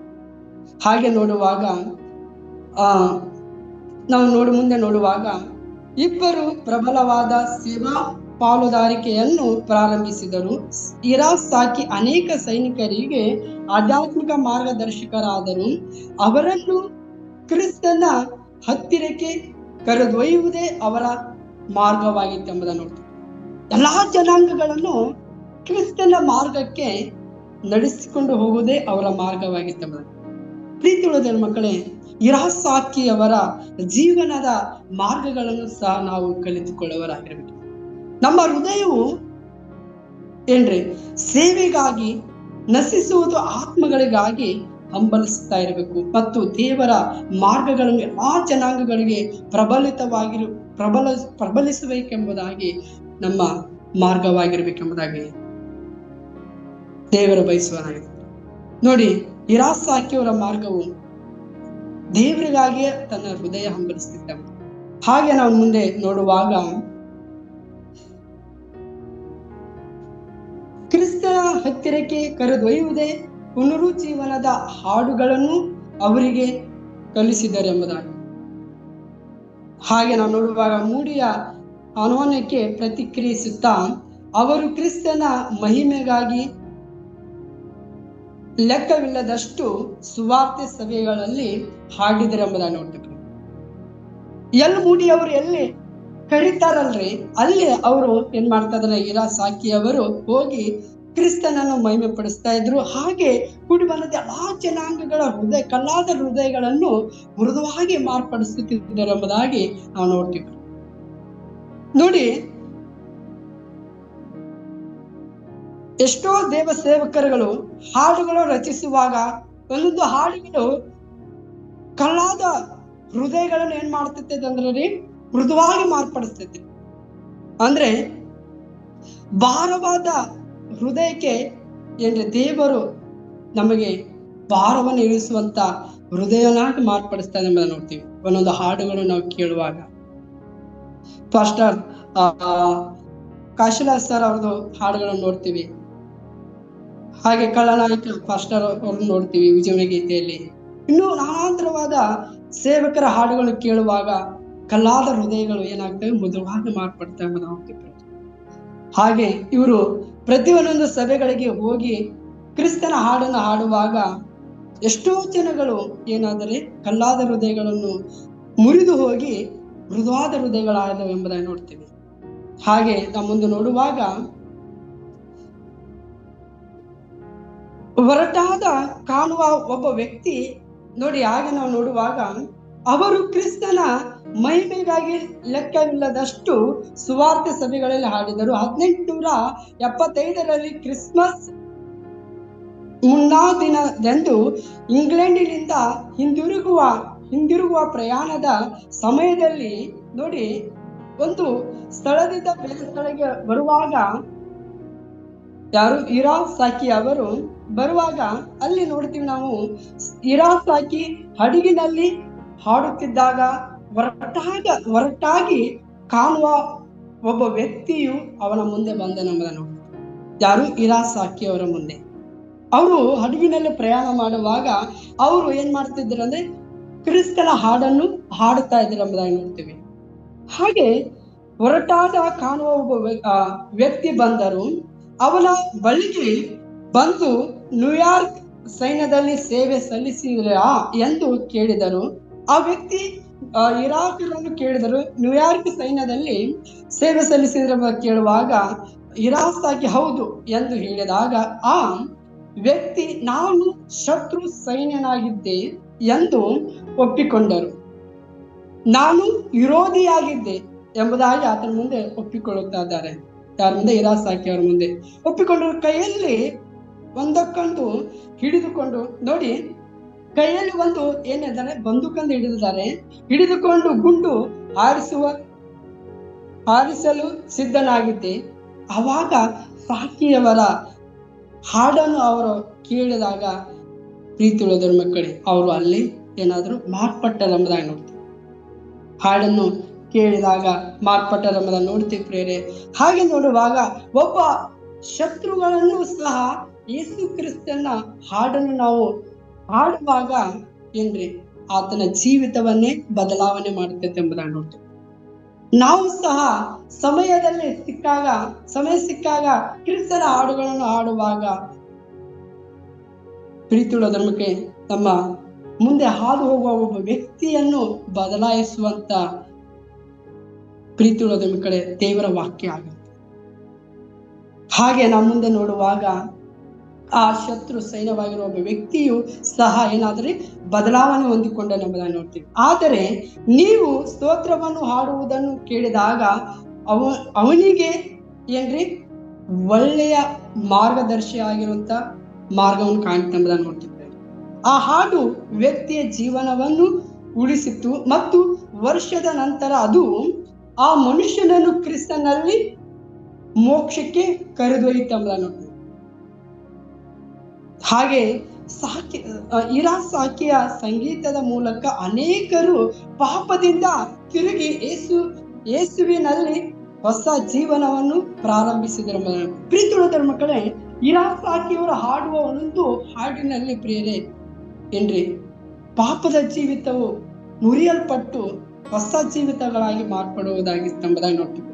ಹಾಗೆ ನೋಡುವಾಗ ನಾವು ಮುಂದೆ ನೋಡುವಾಗ ಇಬ್ಬರು ಪ್ರಬಲವಾದ ಸೇವಾ ಪಾಲುದಾರಿಕೆಯನ್ನು ಪ್ರಾರಂಭಿಸಿದರು. ಇರಾಸಾಕಿ ಅನೇಕ ಸೈನಿಕರಿಗೆ ಆಧ್ಯಾತ್ಮಿಕ ಮಾರ್ಗದರ್ಶಕರಾದರು. ಅವರನ್ನು ಕ್ರಿಸ್ತನ ಹತ್ತಿರಕ್ಕೆ ಕರೆದೊಯ್ಯುವುದೇ ಅವರ ಮಾರ್ಗವಾಗಿತ್ತೆಂಬುದನ್ನು ನೋಡ್ತೀವಿ. ಎಲ್ಲಾ ಜನಾಂಗಗಳನ್ನು ಕ್ರಿಸ್ತನ ಮಾರ್ಗಕ್ಕೆ ನಡೆಸಿಕೊಂಡು ಹೋಗುವುದೇ ಅವರ ಮಾರ್ಗವಾಗಿತ್ತೆಂಬುದನ್ನು. ಪ್ರೀತಿ ಉಳ್ಳದ ಮಕ್ಕಳೇ, ಇರಾಸಾಕಿಯವರ ಜೀವನದ ಮಾರ್ಗಗಳನ್ನು ಸಹ ನಾವು ಕಲಿತುಕೊಳ್ಳುವರಾಗಿರಬೇಕು. ನಮ್ಮ ಹೃದಯವು ಏನ್ರಿ? ಸೇವೆಗಾಗಿ, ನಶಿಸುವುದು ಆತ್ಮಗಳಿಗಾಗಿ ಹಂಬಲಿಸ್ತಾ ಇರಬೇಕು ಮತ್ತು ದೇವರ ಮಾರ್ಗಗಳನ್ನು ಎಲ್ಲಾ ಜನಾಂಗಗಳಿಗೆ ಪ್ರಬಲಿಸಬೇಕೆಂಬುದಾಗಿ ನಮ್ಮ ಮಾರ್ಗವಾಗಿರ್ಬೇಕೆಂಬುದಾಗಿ ದೇವರ ಬಯಸುವನಾಗಿದೆ. ನೋಡಿ, ಇರಾಸಾಕಿಯವರ ಮಾರ್ಗವು ದೇವರಿಗಾಗಿಯೇ ತನ್ನ ಹೃದಯ ಹಂಬಲಿಸ್ತಿದ್ದ. ಹಾಗೆ ನಾವು ಮುಂದೆ ನೋಡುವಾಗ ಕ್ರಿಸ್ತನ ಹತ್ತಿರಕ್ಕೆ ಕರೆದೊಯ್ಯುವುದೇ ಪುನರುಜ್ಜೀವನದ ಹಾಡುಗಳನ್ನು ಅವರಿಗೆ ಕಲಿಸಿದರು ಎಂಬುದಾಗಿ. ಹಾಗೆ ನಾವು ನೋಡುವಾಗ ಮೂಡಿಯ ಆಹ್ವಾನಕ್ಕೆ ಪ್ರತಿಕ್ರಿಯಿಸುತ್ತಾ ಅವರು ಕ್ರಿಸ್ತನ ಮಹಿಮೆಗಾಗಿ ಲೆಕ್ಕವಿಲ್ಲದಷ್ಟು ಸುವಾರ್ತೆ ಸಭೆಗಳಲ್ಲಿ ಹಾಡಿದರು ಎಂಬುದಾಗಿ ನೋಡ್ತೀವಿ. ಮೂಡಿ ಅವರು ಎಲ್ಲಿ ಕರೀತಾರಲ್ರಿ, ಅಲ್ಲಿ ಅವರು ಏನ್ ಮಾಡ್ತಾ ಇದ್ದಾರೆ? ಇರಾಸಾಕಿ ಅವರು ಹೋಗಿ ಕ್ರಿಸ್ತನನ್ನು ಮಹಿಮೆ ಪಡಿಸ್ತಾ ಇದ್ರು. ಹಾಗೆ ಕೂಡಿ ಬಂದ ಎಲ್ಲಾ ಜನಾಂಗಗಳ ಕಲ್ಲಾದ ಹೃದಯಗಳನ್ನು ಮೃದುವಾಗಿ ಮಾರ್ಪಡಿಸುತ್ತಿದ್ದರು ಎಂಬುದಾಗಿ ನಾವು ನೋಡ್ತೀವಿ. ನೋಡಿ, ಎಷ್ಟೋ ದೇವ ಸೇವಕರುಗಳು ಹಾಡುಗಳು ರಚಿಸುವಾಗ ಒಂದೊಂದು ಹಾಡುಗಳು ಕಲ್ಲಾದ ಹೃದಯಗಳನ್ನು ಏನ್ ಮಾಡ್ತೈತೆ ಅಂದ್ರೆ ಮೃದುವಾಗಿ ಮಾರ್ಪಡಿಸ್ತೈತಿ. ಅಂದ್ರೆ ಭಾರವಾದ ಹೃದಯಕ್ಕೆ ಏನ್ರಿ ದೇವರು ನಮಗೆ ಭಾರವನ್ನು ಇಳಿಸುವಂತ ಹೃದಯನಾಗಿ ಮಾರ್ಪಡಿಸ್ತಾ ಎಂಬುದನ್ನು ನೋಡ್ತೀವಿ. ಒಂದೊಂದು ಹಾಡುಗಳು ನಾವು ಕೇಳುವಾಗ ಪಾಸ್ಟರ್ ಕಾಶಿಲಾಸ್ ಸರ್ ಅವ್ರದ್ದು ಹಾಡುಗಳನ್ನು ನೋಡ್ತೀವಿ. ಹಾಗೆ ಕಳ್ಳನಾಯಕ ಪಾಸ್ಟರ್ ಅವ್ರನ್ನ ನೋಡ್ತೀವಿ ವಿಜಯ ಗೀತೆಯಲ್ಲಿ. ಇನ್ನು ನಾನಾಂತರವಾದ ಸೇವಕರ ಹಾಡುಗಳು ಕೇಳುವಾಗ ಕಲ್ಲಾದ ಹೃದಯಗಳು ಏನಾಗ್ತವೆ? ಮೃದುವಾಗಿ ಮಾರ್ಪಡ್ತಾ ಎಂಬುದನ್ನು ನೋಡ್ತೀವಿ. ಹಾಗೆ ಇವರು ಪ್ರತಿಯೊಂದೊಂದು ಸಭೆಗಳಿಗೆ ಹೋಗಿ ಕ್ರಿಸ್ತನ ಹಾಡನ್ನು ಹಾಡುವಾಗ ಎಷ್ಟೋ ಜನಗಳು ಏನಾದರೆ ಕಲ್ಲಾದ ಹೃದಯಗಳನ್ನು ಮುರಿದು ಹೋಗಿ ಮೃದುವಾದ ಹೃದಯಗಳಾದವು ಎಂಬುದಾಗಿ ನೋಡ್ತೀವಿ. ಹಾಗೆ ನಾವು ಮುಂದೆ ನೋಡುವಾಗ ಹೊರಟಾದ ಕಾಣುವ ಒಬ್ಬ ವ್ಯಕ್ತಿ ನೋಡಿ, ಹಾಗೆ ನಾವು ನೋಡುವಾಗ ಅವರು ಕ್ರಿಸ್ತನ ಮಹಿಮೆಗಾಗಿ ಲೆಕ್ಕವಿಲ್ಲದಷ್ಟು ಸುವಾರ್ತೆ ಸಭೆಗಳಲ್ಲಿ ಹಾಡಿದರು. 1875ರಲ್ಲಿ ಕ್ರಿಸ್ಮಸ್ ಮುನ್ನಾ ದಿನದಂದು ಇಂಗ್ಲೆಂಡಿನಿಂದ ಹಿಂದಿರುಗುವ ಪ್ರಯಾಣದ ಸಮಯದಲ್ಲಿ ನೋಡಿ, ಒಂದು ಸ್ಥಳದಿಂದ ಬೇರೆ ಸ್ಥಳಕ್ಕೆ ಬರುವಾಗ ಯಾರು? ಇರಾಸಾಕಿ ಅವರು ಬರುವಾಗ ಅಲ್ಲಿ ನೋಡ್ತೀವಿ ನಾವು, ಇರಾಸಾಕಿ ಹಡಗಿನಲ್ಲಿ ಹಾಡುತ್ತಿದ್ದಾಗ ಹೊರಟಾಗಿ ಕಾಣುವ ಒಬ್ಬ ವ್ಯಕ್ತಿಯು ಅವನ ಮುಂದೆ ಬಂದನೆಂಬುದನ್ನು. ಯಾರು? ಇರಾಸಾಕಿ ಅವರ ಮುಂದೆ. ಅವರು ಹಡಗಿನಲ್ಲಿ ಪ್ರಯಾಣ ಮಾಡುವಾಗ ಅವರು ಏನ್ ಮಾಡ್ತಿದ್ರು ಅಂದ್ರೆ ಕ್ರಿಸ್ತನ ಹಾಡನ್ನು ಹಾಡುತ್ತಾ ಇದ್ರು ಎಂಬುದಾಗಿ ನೋಡ್ತೀವಿ. ಹಾಗೆ ಹೊರಟಾದ ಕಾಣುವ ಒಬ್ಬ ವ್ಯಕ್ತಿ ಬಂದರು. ಅವನ ಬಳಿಗೆ ಬಂದು ನ್ಯೂಯಾರ್ಕ್ ಸೈನ್ಯದಲ್ಲಿ ಸೇವೆ ಸಲ್ಲಿಸಿದ್ರಾ ಎಂದು ಕೇಳಿದರು. ಆ ವ್ಯಕ್ತಿ ಇರಾಕರನ್ನು ಕೇಳಿದರು, ನ್ಯೂಯಾರ್ಕ್ ಸೈನ್ಯದಲ್ಲಿ ಸೇವೆ ಸಲ್ಲಿಸಿದ್ರ ಕೇಳುವಾಗ ಇರಾಸಾಕಿ ಹೌದು ಎಂದು ಹೇಳಿದಾಗ ಆ ವ್ಯಕ್ತಿ ನಾನು ಶತ್ರು ಸೈನ್ಯನಾಗಿದ್ದೆ ಎಂದು ಒಪ್ಪಿಕೊಂಡರು. ನಾನು ವಿರೋಧಿಯಾಗಿದ್ದೆ ಎಂಬುದಾಗಿ ಆತನ ಮುಂದೆ ಒಪ್ಪಿಕೊಳ್ಳುತ್ತಾ ಇದ್ದಾರೆ. ಯಾರ ಮುಂದೆ? ಇರಾಸಾಕಿ ಅವರ ಮುಂದೆ ಒಪ್ಪಿಕೊಂಡರು. ಕೈಯಲ್ಲಿ ಒಂದಕ್ಕೊಂದು ಹಿಡಿದುಕೊಂಡು, ನೋಡಿ, ಕೈಯಲ್ಲಿ ಒಂದು ಏನಿದ್ದಾರೆ, ಬಂದೂಕಂದು ಹಿಡಿದುಕೊಂಡು ಗುಂಡು ಹಾರಿಸಲು ಸಿದ್ಧನಾಗಿದ್ದೆ. ಆವಾಗ ಸಾಕಿಯವರ ಹಾಡನ್ನು ಅವರು ಕೇಳಿದಾಗ ಪ್ರೀತಿಯುಳ್ಳದರ ಮಕ್ಕಳೇ, ಅವರು ಅಲ್ಲಿ ಏನಾದ್ರು ಮಾರ್ಪಟ್ಟರೆಂಬುದಾಗಿ ನೋಡ್ತೀವಿ. ಹಾಡನ್ನು ಕೇಳಿದಾಗ ಮಾರ್ಪಟ್ಟರೆಂಬುದಾಗಿ ನೋಡ್ತೀವಿ ಪ್ರೇರೆ. ಹಾಗೆ ನೋಡುವಾಗ ಒಬ್ಬ ಶತ್ರುಗಳನ್ನು ಸಹ ಯೇಸು ಕ್ರಿಸ್ತನ ಹಾಡನ್ನು ನಾವು ಹಾಡುವಾಗ ಏನ್ರಿ, ಆತನ ಜೀವಿತವನ್ನೇ ಬದಲಾವಣೆ ಮಾಡುತ್ತೈತೆ ಎಂಬುದಾಗಿ ನೋಡ್ತೀವಿ. ನಾವು ಸಹ ಸಮಯ ಸಿಕ್ಕಾಗ ಕ್ರಿಸ್ತನ ಹಾಡುಗಳನ್ನು ಹಾಡುವಾಗ ಪ್ರೀತಿಯುಳ್ಳ ಧರ್ಮಕ್ಕೆ ನಮ್ಮ ಮುಂದೆ ಹಾದು ಹೋಗುವ ಒಬ್ಬ ವ್ಯಕ್ತಿಯನ್ನು ಬದಲಾಯಿಸುವಂತ ಪ್ರೀತಿಯುಳ್ಳ ಧರ್ಮ ಕಡೆ ದೇವರ ವಾಕ್ಯ ಆಗುತ್ತೆ. ಹಾಗೆ ನಮ್ಮ ಮುಂದೆ ನೋಡುವಾಗ ಆ ಶತ್ರು ಸೈನ್ಯವಾಗಿರುವ ಒಬ್ಬ ವ್ಯಕ್ತಿಯು ಸಹ ಏನಾದ್ರೆ ಬದಲಾವಣೆ ಹೊಂದಿಕೊಂಡನೆಂಬುದನ್ನು ನೋಡ್ತೀವಿ. ಆದರೆ ನೀವು ಸ್ತೋತ್ರವನ್ನು ಹಾಡುವುದನ್ನು ಕೇಳಿದಾಗ ಅವನಿಗೆ ಏನ್ರಿ ಒಳ್ಳೆಯ ಮಾರ್ಗದರ್ಶಿ ಆಗಿರುವಂತ ಮಾರ್ಗವನ್ನು ಕಾಣುತ್ತೆಂಬುದನ್ನು ನೋಡ್ತಿದ್ದೇವೆ. ಆ ಹಾಡು ವ್ಯಕ್ತಿಯ ಜೀವನವನ್ನು ಉಳಿಸಿತು ಮತ್ತು ವರ್ಷದ ನಂತರ ಅದು ಆ ಮನುಷ್ಯನನ್ನು ಕ್ರಿಸ್ತನಲ್ಲಿ ಮೋಕ್ಷಕ್ಕೆ ಕರೆದೊಯ್ಯುತ್ತೆಂಬುದನ್ನು ನೋಡ್ತೀವಿ. ಹಾಗೆ ಇರಾಸಾಕಿಯ ಸಂಗೀತದ ಮೂಲಕ ಅನೇಕರು ಪಾಪದಿಂದ ತಿರುಗಿ ಯೇಸುವಿನಲ್ಲಿ ಹೊಸ ಜೀವನವನ್ನು ಪ್ರಾರಂಭಿಸಿದರು. ಪ್ರೀತಿಯುಳ್ಳ ಮಕ್ಕಳೇ, ಇರಾಸಾಕಿಯವರು ಹಾಡುವ ಒಂದೊಂದು ಹಾಡಿನಲ್ಲಿ ಪ್ರಿಯರೇ ಏನ್ರಿ, ಪಾಪದ ಜೀವಿತವು ಮುರಿಯಲ್ಪಟ್ಟು ಹೊಸ ಜೀವಿತಗಳಾಗಿ ಮಾರ್ಪಡುವುದಾಗಿತ್ತೆಂಬುದಾಗಿ ನೋಡ್ತೀವಿ.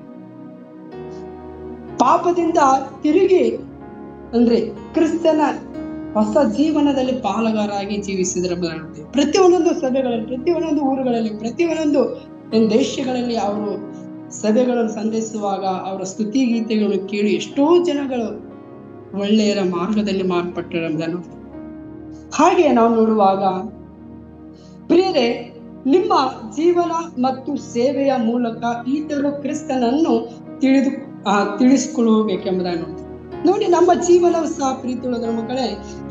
ಪಾಪದಿಂದ ತಿರುಗಿ ಅಂದ್ರೆ ಕ್ರಿಸ್ತನ ಹೊಸ ಜೀವನದಲ್ಲಿ ಪಾಲುಗಾರಾಗಿ ಜೀವಿಸಿದ್ರ. ಪ್ರತಿಯೊಂದೊಂದು ಸಭೆಗಳಲ್ಲಿ, ಪ್ರತಿಯೊಂದೊಂದು ಊರುಗಳಲ್ಲಿ, ಪ್ರತಿಯೊಂದೊಂದು ದೇಶಗಳಲ್ಲಿ ಅವರು ಸಭೆಗಳನ್ನು ಸಂಧಿಸುವಾಗ ಅವರ ಸ್ತುತಿ ಗೀತೆಗಳನ್ನು ಕೇಳಿ ಎಷ್ಟೋ ಜನಗಳು ಒಳ್ಳೆಯರ ಮಾರ್ಗದಲ್ಲಿ ಮಾರ್ಪಟ್ಟರೆಂಬುದನ್ನು. ಹಾಗೆ ನಾವು ನೋಡುವಾಗ ಪ್ರಿಯರೇ, ನಿಮ್ಮ ಜೀವನ ಮತ್ತು ಸೇವೆಯ ಮೂಲಕ ಈತರು ಕ್ರಿಸ್ತನನ್ನು ತಿಳಿಸಿಕೊಳ್ಳಬೇಕೆಂಬುದಾಗಿ ನೋಡ್ತೀವಿ. ನೋಡಿ, ನಮ್ಮ ಜೀವನವು ಸಹ ಪ್ರೀತಿಯುಳ್ಳದರ ಮಕ್ಕಳೇ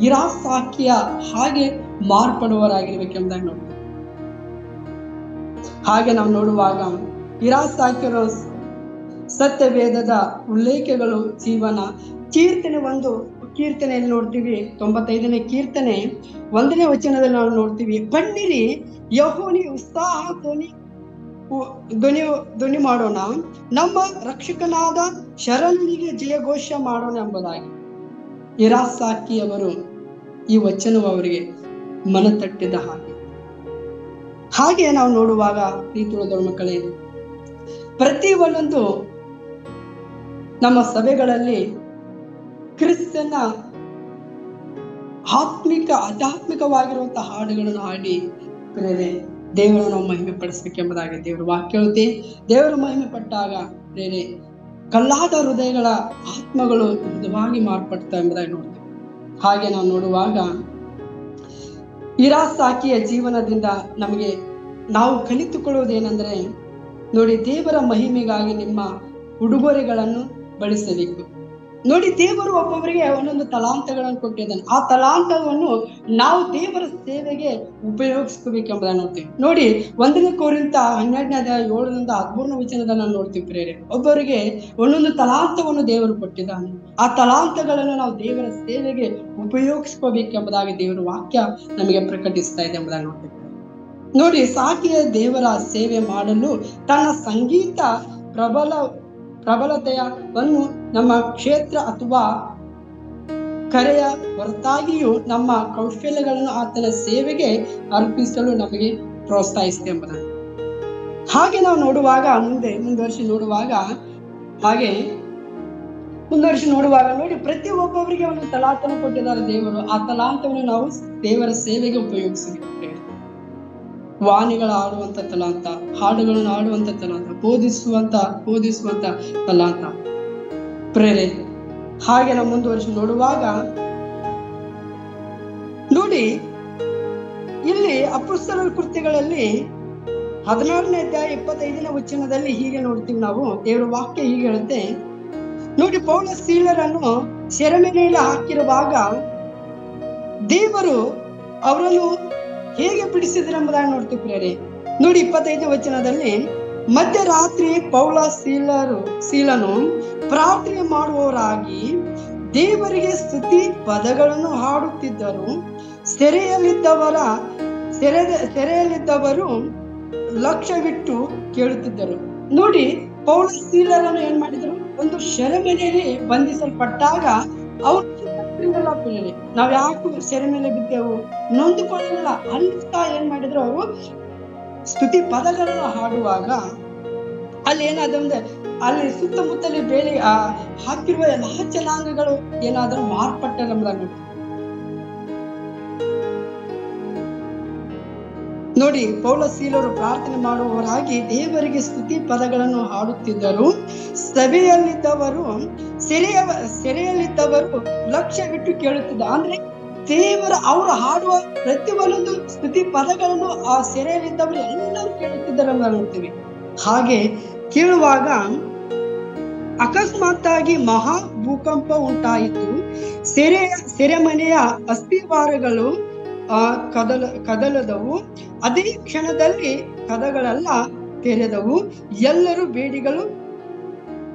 ಇರಾಸಾಕಿಯ ಹಾಗೆ ಮಾರ್ಪಡುವವರಾಗಿರ್ಬೇಕೆಂಬುದಾಗಿ ನೋಡ್ತೀವಿ. ಹಾಗೆ ನಾವು ನೋಡುವಾಗ ಇರಾಸಾಕಿಯರ ಸತ್ಯವೇದದ ಉಲ್ಲೇಖಗಳು ಜೀವನ ಕೀರ್ತನೆಯಲ್ಲಿ ನೋಡ್ತೀವಿ. 95ನೇ ಕೀರ್ತನೆ 1ನೇ ವಚನದಲ್ಲಿ ನಾವು ನೋಡ್ತೀವಿ, ಬನ್ನಿರಿ ಯೆಹೋವನ ಉತ್ಸಾಹ ಧ್ವನಿ ಮಾಡೋಣ, ನಮ್ಮ ರಕ್ಷಕನಾದ ಶರಣನಿಗೆ ಜಯಘೋಷ ಮಾಡೋಣ ಎಂಬುದಾಗಿ. ಇರಾಸಾಕಿಯವರು ಈ ವಚನವು ಅವರಿಗೆ ಮನತಟ್ಟಿದ ಹಾಗೆ ನಾವು ನೋಡುವಾಗ ಪ್ರೀತಿಯುಳ್ಳ ಮಕ್ಕಳೇ, ಪ್ರತಿ ಒಂದೊಂದು ನಮ್ಮ ಸಭೆಗಳಲ್ಲಿ ಕ್ರಿಸ್ತನ ಆಧ್ಯಾತ್ಮಿಕವಾಗಿರುವಂತಹ ಹಾಡುಗಳನ್ನು ಹಾಡಿ ಪ್ರೇರೆ ದೇವರನ್ನು ನಾವು ಮಹಿಮೆ ಪಡಿಸಬೇಕೆಂಬುದಾಗಿ ದೇವರು ವಾಕ್ಯ ಹೇಳುತ್ತೆ. ದೇವರು ಮಹಿಮೆ ಪಟ್ಟಾಗ ಪ್ರೇರೆ ಕಲ್ಲಾದ ಹೃದಯಗಳ ಆತ್ಮಗಳು ಮೃದುವಾಗಿ ಮಾರ್ಪಡ್ತಾ ಎಂಬುದಾಗಿ ನೋಡ್ತೇವೆ. ಹಾಗೆ ನಾವು ನೋಡುವಾಗ ಇರಾಸಾಕಿಯ ಜೀವನದಿಂದ ನಾವು ಕಲಿತುಕೊಳ್ಳುವುದೇನೆಂದ್ರೆ, ನೋಡಿ, ದೇವರ ಮಹಿಮೆಗಾಗಿ ನಿಮ್ಮ ಉಡುಗೊರೆಗಳನ್ನು ಬಳಸಬೇಕು. ನೋಡಿ, ದೇವರು ಒಬ್ಬೊಬ್ಬರಿಗೆ ಒಂದೊಂದು ತಲಾಂತಗಳನ್ನು ಕೊಟ್ಟಿದ್ದಾನೆ. ಆ ತಲಾಂತವನ್ನು ನಾವು ದೇವರ ಸೇವೆಗೆ ಉಪಯೋಗಿಸ್ಕೋಬೇಕೆಂಬುದನ್ನು ನೋಡ್ತೀವಿ. ನೋಡಿ, 1ನೇ ಕೊರಿಂಥ 12ನೇ ಅಧ್ಯಾಯ 7ರಿಂದ 13ನೇ ವಚನದಲ್ಲಿ ನೋಡ್ತೀವಿ ಪ್ರೇರೆ, ಒಬ್ಬರಿಗೆ ಒಂದೊಂದು ತಲಾಂತವನ್ನು ದೇವರು ಕೊಟ್ಟಿದ್ದಾನೆ. ಆ ತಲಾಂತಗಳನ್ನು ನಾವು ದೇವರ ಸೇವೆಗೆ ಉಪಯೋಗಿಸ್ಕೋಬೇಕೆಂಬುದಾಗಿ ದೇವರ ವಾಕ್ಯ ನಮಗೆ ಪ್ರಕಟಿಸ್ತಾ ಇದೆ ಎಂಬುದಾಗಿ ನೋಡ್ತೀವಿ. ನೋಡಿ, ಸಾಕಿಯ ದೇವರ ಸೇವೆ ಮಾಡಲು ತನ್ನ ಸಂಗೀತ ಪ್ರಬಲತೆಯನ್ನು ನಮ್ಮ ಕ್ಷೇತ್ರ ಅಥವಾ ಕರೆಯ ಹೊರತಾಗಿಯೂ ನಮ್ಮ ಕೌಶಲ್ಯಗಳನ್ನು ಆತನ ಸೇವೆಗೆ ಅರ್ಪಿಸಲು ನಮಗೆ ಪ್ರೋತ್ಸಾಹಿಸಿದೆ ಎಂಬುದಾಗಿ. ಹಾಗೆ ನಾವು ನೋಡುವಾಗ ಮುಂದುವರಿಸಿ ನೋಡುವಾಗ ನೋಡಿ, ಪ್ರತಿ ಒಬ್ಬೊಬ್ಬರಿಗೆ ಒಂದು ತಲಾಂತವನ್ನು ಕೊಟ್ಟಿದ್ದಾರೆ ದೇವರು. ಆ ತಲಾಂತವನ್ನು ನಾವು ದೇವರ ಸೇವೆಗೆ ಉಪಯೋಗಿಸಬೇಕು. ವಾಣಿಗಳ ಆಡುವಂತ ತಲಾಂತ, ಹಾಡುಗಳನ್ನು ಆಡುವಂತ ತಲಾಂತ, ಬೋಧಿಸುವಂತ ತಲಾಂತ. ಪ್ರೇರೆ ಹಾಗೆ ನಾವು ಮುಂದುವರಿಸಿ ನೋಡುವಾಗ ನೋಡಿ, ಇಲ್ಲಿ ಅಪೊಸ್ತಲರ ಕೃತ್ಯಗಳಲ್ಲಿ 16ನೇ ಅಧ್ಯಾಯ 25ನೇ ವಚನದಲ್ಲಿ ಹೀಗೆ ನೋಡ್ತೀವಿ ನಾವು. ದೇವರ ವಾಕ್ಯ ಹೀಗೆ ಹೇಳುತ್ತೆ ನೋಡಿ, ಪೌಲ ಸೀಲರನ್ನು ಸೆರೆಮನೆಯಲ್ಲಿ ಹಾಕಿರುವಾಗ ದೇವರು ಅವರನ್ನು ಹೇಗೆ ಬಿಡಿಸಿದ್ರೆಂಬುದಾಗಿ ನೋಡ್ತೀವಿ ಪ್ರೇರೆ. ನೋಡಿ 25ನೇ ವಚನದಲ್ಲಿ, ಮಧ್ಯರಾತ್ರಿ ಪೌಲ ಸೀಲನು ಪ್ರಾರ್ಥನೆ ಮಾಡುವವರಾಗಿ ದೇವರಿಗೆ ಸ್ತುತಿ ಪದಗಳನ್ನು ಹಾಡುತ್ತಿದ್ದರು. ಸೆರೆಯಲ್ಲಿದ್ದವರು ಲಕ್ಷ್ಯವಿಟ್ಟು ಕೇಳುತ್ತಿದ್ದರು. ನೋಡಿ, ಪೌಲ ಸೀಲರನ್ನು ಏನ್ ಮಾಡಿದ್ರು, ಒಂದು ಸೆರೆಮನೆಯಲ್ಲಿ ಬಂಧಿಸಲ್ಪಟ್ಟಾಗ ಅವರು ನಾವ್ ಯಾಕೆ ಸೆರೆ ಮೇಲೆ ಬಿದ್ದೆವು ನೊಂದುಕೊಳ್ಳಲಿಲ್ಲ. ಅಲ್ಲಿ ಸಹ ಏನ್ ಮಾಡಿದ್ರು, ಅವರು ಸ್ತುತಿ ಪದಗಳನ್ನು ಹಾಡುವಾಗ ಅಲ್ಲಿ ಏನಾದ್ರೆ ಅಲ್ಲಿ ಸುತ್ತಮುತ್ತಲಿ ಬೇಲಿ ಹಾಕಿರುವ ಎಲ್ಲಾ ಜನಾಂಗಗಳು ಏನಾದ್ರೂ ಮಾರ್ಪಟ್ಟರೆಂಬುದನ್ನು ನೋಡಿ. ಪೌಲ ಸೀಲರು ಪ್ರಾರ್ಥನೆ ಮಾಡುವವರಾಗಿ ದೇವರಿಗೆ ಸ್ತುತಿ ಪದಗಳನ್ನು ಹಾಡುತ್ತಿದ್ದರು. ಸೆರೆಯಲ್ಲಿದ್ದವರು ಲಕ್ಷ್ಯವಿಟ್ಟು ಕೇಳುತ್ತಿದ್ದ. ಅಂದ್ರೆ ಅವರು ಹಾಡುವ ಪ್ರತಿಯೊಂದು ಸ್ತುತಿ ಪದಗಳನ್ನು ಆ ಸೆರೆಯಲ್ಲಿದ್ದವರು ಎಲ್ಲರೂ ಕೇಳುತ್ತಿದ್ದಾರೆ ನೋಡ್ತೀವಿ. ಹಾಗೆ ಕೇಳುವಾಗ ಅಕಸ್ಮಾತ್ತಾಗಿ ಮಹಾ ಭೂಕಂಪ ಉಂಟಾಯಿತು. ಸೆರೆಮನೆಯ ಅಸ್ಥಿವಾರಗಳು ಕದಲದವು. ಅದೇ ಕ್ಷಣದಲ್ಲಿ ಕದಗಳೆಲ್ಲ ತೆರೆದವು. ಎಲ್ಲರೂ ಬೇಡಿಗಳು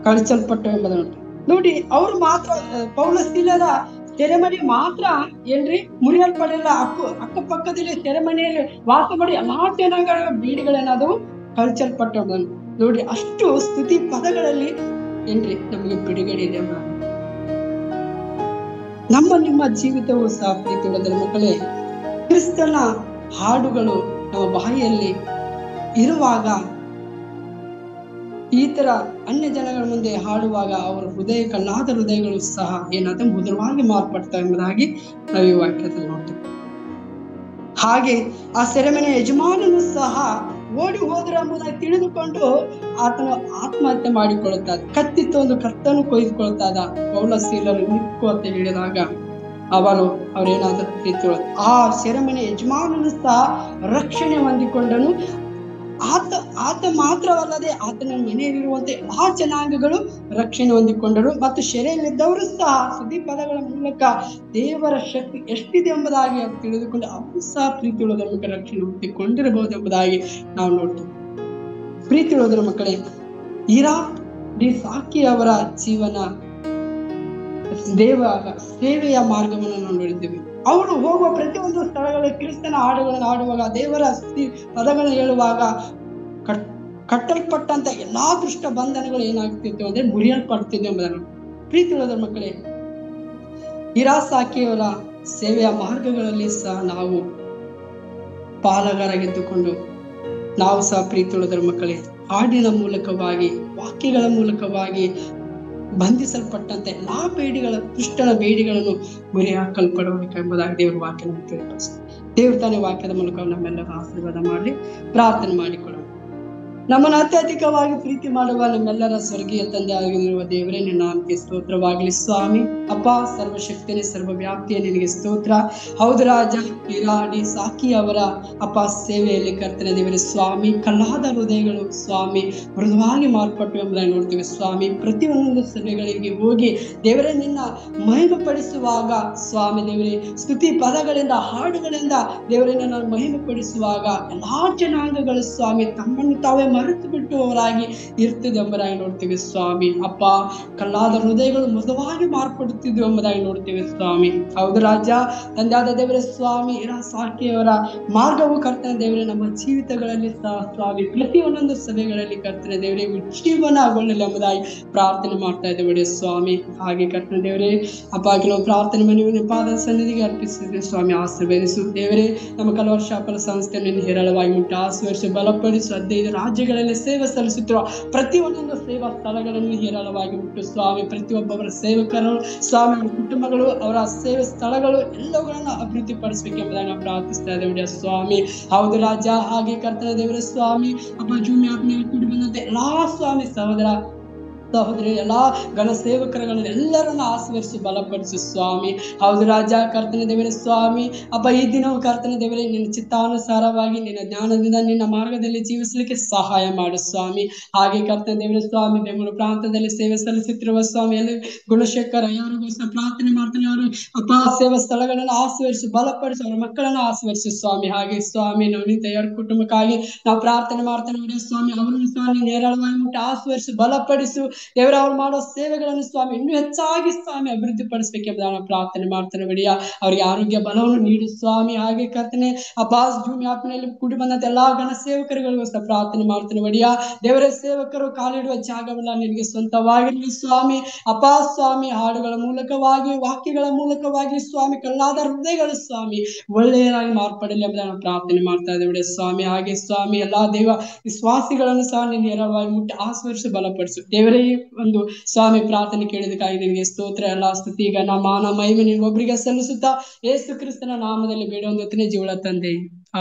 ಕಳಿಸಲ್ಪಟ್ಟವು ಎಂಬುದನ್ನು ನೋಡಿ. ಅವರು ಮಾತ್ರ ಪೌಲ ಸೀಲರ ಸೆರೆಮನೆ ಮಾತ್ರ ಏನ್ರಿ ಮುರಿಯಲ್ಪಡಲಿಲ್ಲ. ಅಕ್ಕಪಕ್ಕದಲ್ಲಿ ಸೆರೆಮನೆಯಲ್ಲಿ ವಾಸ ಮಾಡಿ ಎಲ್ಲಾ ಜನಾಂಗಗಳ ಬೀಡಿಗಳೇನಾದವು ಕಳಿಸಲ್ಪಟ್ಟವು ನೋಡಿ. ಅಷ್ಟು ಸ್ತುತಿ ಪದಗಳಲ್ಲಿ ಏನ್ರಿ ನಮಗೆ ಬಿಡುಗಡೆ ಇದೆ. ನಿಮ್ಮ ಜೀವಿತವು ಸಹ ಪ್ರೀತಿ ಮಕ್ಕಳೇ, ಕ್ರಿಸ್ತನ ಹಾಡುಗಳು ನಮ್ಮ ಬಾಯಿಯಲ್ಲಿ ಇರುವಾಗ, ಈ ತರ ಅನ್ಯ ಜನಗಳ ಮುಂದೆ ಹಾಡುವಾಗ ಅವರ ಕಲ್ಲಾದ ಹೃದಯಗಳು ಸಹ ಏನಾದ್ರೂ ಮಧುರವಾಗಿ ಮಾರ್ಪಡ್ತವೆ ಎಂಬುದಾಗಿ ನಾವು ಈ ವಾಕ್ಯದಲ್ಲಿ ನೋಡ್ತೇವೆ. ಹಾಗೆ ಆ ಸೆರೆಮನೆ ಯಜಮಾನನು ಸಹ ಓಡಿ ಹೋದ್ರ ಎಂಬುದಾಗಿ ತಿಳಿದುಕೊಂಡು ಆತನು ಆತ್ಮಹತ್ಯೆ ಮಾಡಿಕೊಳ್ಳುತ್ತಾದ. ಕತ್ತಿತ್ತು ಒಂದು ಕತ್ತನ್ನು ಕೊಯ್ದುಕೊಳ್ತಾದ. ಪೌಲ ಸೀಲರು ನಿಕ್ಕು ಅಂತ ಹೇಳಿದಾಗ ಅವ್ರೇನಾದ್ರೂ ಪ್ರೀತಿ ಆ ಸೆರೆಮನೆ ಯಜಮಾನನು ಸಹ ರಕ್ಷಣೆ ಹೊಂದಿಕೊಂಡನು. ಆತ ಮಾತ್ರವಲ್ಲದೆ ಆತನ ಮನೆಯಲ್ಲಿರುವಂತೆ ಆ ಜನಾಂಗಗಳು ರಕ್ಷಣೆ ಹೊಂದಿಕೊಂಡರು. ಮತ್ತು ಸೆರೆಯಲ್ಲಿದ್ದವರು ಸಹ ಸುದ್ದಿ ಪದಗಳ ಮೂಲಕ ದೇವರ ಶಕ್ತಿ ಎಷ್ಟಿದೆ ಎಂಬುದಾಗಿ ತಿಳಿದುಕೊಂಡು ಅವರು ಸಹ ಪ್ರೀತಿ ಉಳ್ಳೋದ್ರ ರಕ್ಷಣೆ ಹೊಂದಿಕೊಂಡಿರಬಹುದು ಎಂಬುದಾಗಿ ನಾವು ನೋಡ್ತೇವೆ. ಪ್ರೀತಿ ಉಳ್ಳೋದ್ರ ಮಕ್ಕಳೇ, ಸಾಕಿ ಅವರ ಜೀವನ ಸೇವೆಯ ಮಾರ್ಗವನ್ನು ನಾವು ನೋಡಿದ್ದೇವೆ. ಅವರು ಹೋಗುವ ಪ್ರತಿಯೊಂದು ಸ್ಥಳಗಳಲ್ಲಿ ಕ್ರಿಸ್ತನ ಹಾಡುಗಳನ್ನು ಹಾಡುವಾಗ, ದೇವರ ಪದಗಳನ್ನು ಹೇಳುವಾಗ ಕಟ್ಟಲ್ಪಟ್ಟಂತ ಎಲ್ಲಾ ದುಷ್ಟ ಬಂಧನಗಳು ಏನಾಗ್ತಿತ್ತು ಅಂದ್ರೆ ಮುರಿಯಲ್ಪಡ್ತಿದ್ದೆ ಎಂಬುದನ್ನು ಪ್ರೀತಿ ಉಳ್ಳೋದ್ರ ಮಕ್ಕಳೇ, ಸಾಕಿಯವರ ಸೇವೆಯ ಮಾರ್ಗಗಳಲ್ಲಿ ಸಹ ನಾವು ಪಾಲುಗಾರಾಗಿದ್ದುಕೊಂಡು ನಾವು ಸಹ ಪ್ರೀತಿ ಉಳ್ಳೋದ್ರ ಮಕ್ಕಳೇ, ಹಾಡಿನ ಮೂಲಕವಾಗಿ, ವಾಕ್ಯಗಳ ಮೂಲಕವಾಗಿ ಬಂಧಿಸಲ್ಪಟ್ಟಂತೆ ಎಲ್ಲಾ ದುಷ್ಟನ ಬೇಡಿಗಳನ್ನು ಗುರಿ ಹಾಕಲ್ಪಡಬೇಕೆಂಬುದಾಗಿ ದೇವರ ವಾಕ್ಯ ತಿಳಿಪಡಿಸ್ತದೆ. ದೇವರು ತಾನೇ ವಾಕ್ಯದ ಮೂಲಕ ನಮ್ಮೆಲ್ಲರ ಆಶೀರ್ವಾದ ಮಾಡಿ ಪ್ರಾರ್ಥನೆ ಮಾಡಿಕೊಳ್ಳೋಣ. ನಮ್ಮನ್ನು ಅತ್ಯಧಿಕವಾಗಿ ಪ್ರೀತಿ ಮಾಡುವ ನಮ್ಮೆಲ್ಲರ ಸ್ವರ್ಗೀಯ ತಂದೆ ಆಗಿರುವ ದೇವರೇ, ನಿನ್ನ ನಾಮಕ್ಕೆ ಸ್ತೋತ್ರವಾಗಲಿ ಸ್ವಾಮಿ. ಅಪ್ಪ, ಸರ್ವಶಕ್ತಿನೇ ಸರ್ವವ್ಯಾಪ್ತಿಯ ನಿನಗೆ ಸ್ತೋತ್ರ. ಹೌದು ರಾಜ, ಸಾಕಿ ಅವರ ಸೇವೆಯಲ್ಲಿ ಕರ್ತನೆ ದೇವರೇ ಸ್ವಾಮಿ, ಕಲ್ಲಾದ ಹೃದಯಗಳು ಸ್ವಾಮಿ ಮೃದುವಾಗಿ ಮಾರ್ಪಟ್ಟು ಎಂಬುದಾಗಿ ನೋಡ್ತೀವಿ ಸ್ವಾಮಿ. ಪ್ರತಿಯೊಂದು ಸಭೆಗಳಿಗೆ ಹೋಗಿ ದೇವರೇ ನಿನ್ನ ಮಹಿಮೆ ಪಡಿಸುವಾಗ ಸ್ವಾಮಿ ದೇವರೇ, ಸ್ತುತಿ ಪದಗಳಿಂದ ಹಾಡುಗಳಿಂದ ದೇವರೇ ನನ್ನ ಮಹಿಮೆ ಪಡಿಸುವಾಗ ಎಲ್ಲಾ ಜನಾಂಗಗಳು ಸ್ವಾಮಿ ತಮ್ಮನ್ನು ತಾವೇ ಮರೆತು ಬಿಟ್ಟುವವರಾಗಿ ಇರ್ತದೆ ಎಂಬುದಾಗಿ ನೋಡ್ತೀವಿ ಸ್ವಾಮಿ. ಅಪ್ಪ, ಕಲ್ಲಾದ ಹೃದಯಗಳು ಮೃದುವಾಗಿ ಮಾರ್ಪಡುತ್ತಿದ್ವು ಎಂಬುದಾಗಿ ನೋಡ್ತೀವಿ ಸ್ವಾಮಿ. ಹೌದು ರಾಜ, ತಂದೆಯಾದ ದೇವರೇ ಸ್ವಾಮಿ, ಸಾಕಿಯವರ ಮಾರ್ಗವು ಕರ್ತನೆ ದೇವರೇ ನಮ್ಮ ಜೀವಿತಗಳಲ್ಲಿ ಸಹ ಸ್ವಾಮಿ ಪ್ರತಿಯೊಂದೊಂದು ಸಭೆಗಳಲ್ಲಿ ಕರ್ತನೆ ದೇವರೇ ಉಜ್ಜೀವನಗೊಳ್ಳಲಿ ಎಂಬುದಾಗಿ ಪ್ರಾರ್ಥನೆ ಮಾಡ್ತಾ ಇದ್ದೇವೆ ಸ್ವಾಮಿ. ಹಾಗೆ ಕರ್ತನೆ ದೇವರೇ ಅಪ್ಪ, ಕೆಲವು ಪ್ರಾರ್ಥನೆ ಮನೆಯನ್ನು ಪಾದ ಸನ್ನಿಧಿಗೆ ಅರ್ಪಿಸಿದ್ರೆ ಸ್ವಾಮಿ ಆಶೀರ್ವದಿಸು ದೇವರೇ. ನಮ್ಮ ಕಲ್ವಾರಿ ಶಾಪಲ ಸಂಸ್ಥೆಯನ್ನು ಹೇರಳವಾಗಿ ಮುಟ್ಟಿ ಆಶೀರ್ವದಿಸಿ ಬಲಪಡಿಸು. 15 ರಾಜ್ಯಗಳಲ್ಲಿ ಸೇವೆ ಸಲ್ಲಿಸುತ್ತಿರುವ ಪ್ರತಿಯೊಂದೊಂದು ಸೇವಾ ಸ್ಥಳಗಳನ್ನು ಹೇರಳವಾಗಿ ಮುಟ್ಟು ಸ್ವಾಮಿ. ಪ್ರತಿಯೊಬ್ಬರ ಸೇವಕರು ಸ್ವಾಮಿ, ಅವರ ಕುಟುಂಬಗಳು, ಅವರ ಸೇವೆ ಸ್ಥಳಗಳು ಎಲ್ಲವುಗಳನ್ನು ಅಭಿವೃದ್ಧಿ ಪಡಿಸಬೇಕೆಂಬುದಾಗಿ ನಾವು ಪ್ರಾರ್ಥಿಸ್ತಾ ಇದ್ದೇವೆ ಸ್ವಾಮಿ. ಹೌದು ರಾಜ, ಹಾಗೆ ಕರ್ತನ ದೇವರ ಸ್ವಾಮಿ ಅಪ್ಪ, ಜೂಮಿ ಆತ್ಮೀಯ ಕೂಡಿ ಬಂದಂತೆ ಎಲ್ಲಾ ಸ್ವಾಮಿ ಸಹೋದರ ಸಹೋದರಿ ಎಲ್ಲಾ ಗಣ ಸೇವಕರುಗಳನ್ನ ಎಲ್ಲರನ್ನ ಆಶೀರ್ವದಿಸಿ ಬಲಪಡಿಸು ಸ್ವಾಮಿ. ಹೌದು ರಾಜ, ಕರ್ತನ ದೇವರೇ ಸ್ವಾಮಿ ಅಪ್ಪ, ಈ ದಿನವೂ ಕರ್ತನ ದೇವರೇ ನಿನ್ನ ಚಿತ್ತಾನುಸಾರವಾಗಿ ನಿನ್ನ ಜ್ಞಾನದಿಂದ ನಿನ್ನ ಮಾರ್ಗದಲ್ಲಿ ಜೀವಿಸಲಿಕ್ಕೆ ಸಹಾಯ ಮಾಡು ಸ್ವಾಮಿ. ಹಾಗೆ ಕರ್ತನ ದೇವರೇ ಸ್ವಾಮಿ, ಬೆಂಗಳೂರು ಪ್ರಾಂತದಲ್ಲಿ ಸೇವೆ ಸಲ್ಲಿಸುತ್ತಿರುವ ಸ್ವಾಮಿ ಎಲ್ಲ ಗುಣಶೇಖರ ಯಾರಿಗೋಸ್ಕರ ಪ್ರಾರ್ಥನೆ ಮಾಡ್ತಾನೆ, ಅವರು ಅಪ್ಪ ಸೇವಾ ಸ್ಥಳಗಳನ್ನು ಆಶೀರ್ವದಿಸಿ ಬಲಪಡಿಸಿ ಅವರ ಮಕ್ಕಳನ್ನು ಆಶೀರ್ವದಿಸು ಸ್ವಾಮಿ. ಹಾಗೆ ಸ್ವಾಮಿ ನವನೀತ ಯಾರ ಕುಟುಂಬಕ್ಕಾಗಿ ನಾವು ಪ್ರಾರ್ಥನೆ ಮಾಡ್ತಾನೆ ಸ್ವಾಮಿ, ಅವರನ್ನು ಸ್ವಾಮಿ ನೇರಳವಾಗಿ ಮುಟ್ಟಿ ಆಶೀರ್ವದಿಸಿ ಬಲಪಡಿಸು ದೇವರ. ಅವ್ರು ಮಾಡೋ ಸೇವೆಗಳನ್ನು ಸ್ವಾಮಿ ಇನ್ನೂ ಹೆಚ್ಚಾಗಿ ಸ್ವಾಮಿ ಅಭಿವೃದ್ಧಿ ಪಡಿಸಬೇಕೆಂಬುದಾಗಿ ನಾವು ಪ್ರಾರ್ಥನೆ ಮಾಡ್ತಾನೆ ಬಿಡಿಯ. ಅವರಿಗೆ ಆರೋಗ್ಯ ಬಲವನ್ನು ನೀಡು ಸ್ವಾಮಿ. ಹಾಗೆ ಕರ್ತನೆ ಅಬ್ಬಾಸ್ ಜೂಮ್ ಆಪ್ನಲ್ಲಿ ಕೂಡಿ ಬಂದಂತ ಎಲ್ಲಾ ಗಣ ಸೇವಕರುಗಳಿಗೋಸ್ಕರ ಪ್ರಾರ್ಥನೆ ಮಾಡ್ತಾನೆ ಬಿಡಿಯ. ದೇವರ ಸೇವಕರು ಕಾಲಿಡುವ ಜಾಗವಲ್ಲ ನಿನಗೆ ಸ್ವಂತವಾಗಿರಲಿ ಸ್ವಾಮಿ. ಅಪಾ ಸ್ವಾಮಿ, ಹಾಡುಗಳ ಮೂಲಕವಾಗಿ ವಾಕ್ಯಗಳ ಮೂಲಕವಾಗಿ ಸ್ವಾಮಿ ಕಲ್ಲಾದ ಹೃದಯಗಳು ಸ್ವಾಮಿ ಒಳ್ಳೆಯದಾಗಿ ಮಾರ್ಪಡಲಿ ಎಂಬುದಾಗಿ ನಾವು ಪ್ರಾರ್ಥನೆ ಮಾಡ್ತಾ ಇದ್ದೇವೆ ಸ್ವಾಮಿ. ಹಾಗೆ ಸ್ವಾಮಿ ಎಲ್ಲಾ ದೈವ ವಿಶ್ವಾಸಿಗಳನ್ನು ಸಹ ನೀನು ನೇರವಾಗಿ ಮುಟ್ಟಿ ಆಶೀರ್ವದಿಸಿ ಬಲಪಡಿಸು ದೇವರೇ. ಒಂದು ಸ್ವಾಮಿ ಪ್ರಾರ್ಥನೆ ಕೇಳಿದಕ್ಕಾಗಿ ನಿನಗೆ ಸ್ತೋತ್ರ, ಎಲ್ಲ ಸ್ತುತಿ ಈಗ ಮಾನ ಮಹಿಮೆ ನಿನಗೊಬ್ಬರಿಗೆ ಸಲ್ಲಿಸುತ್ತಾ ಯೇಸು ಕ್ರಿಸ್ತನ ನಾಮದಲ್ಲಿ ಬೇಡುವಂತೆ ಜೀವಳ ತಂದೆ,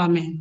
ಆಮೇನ್.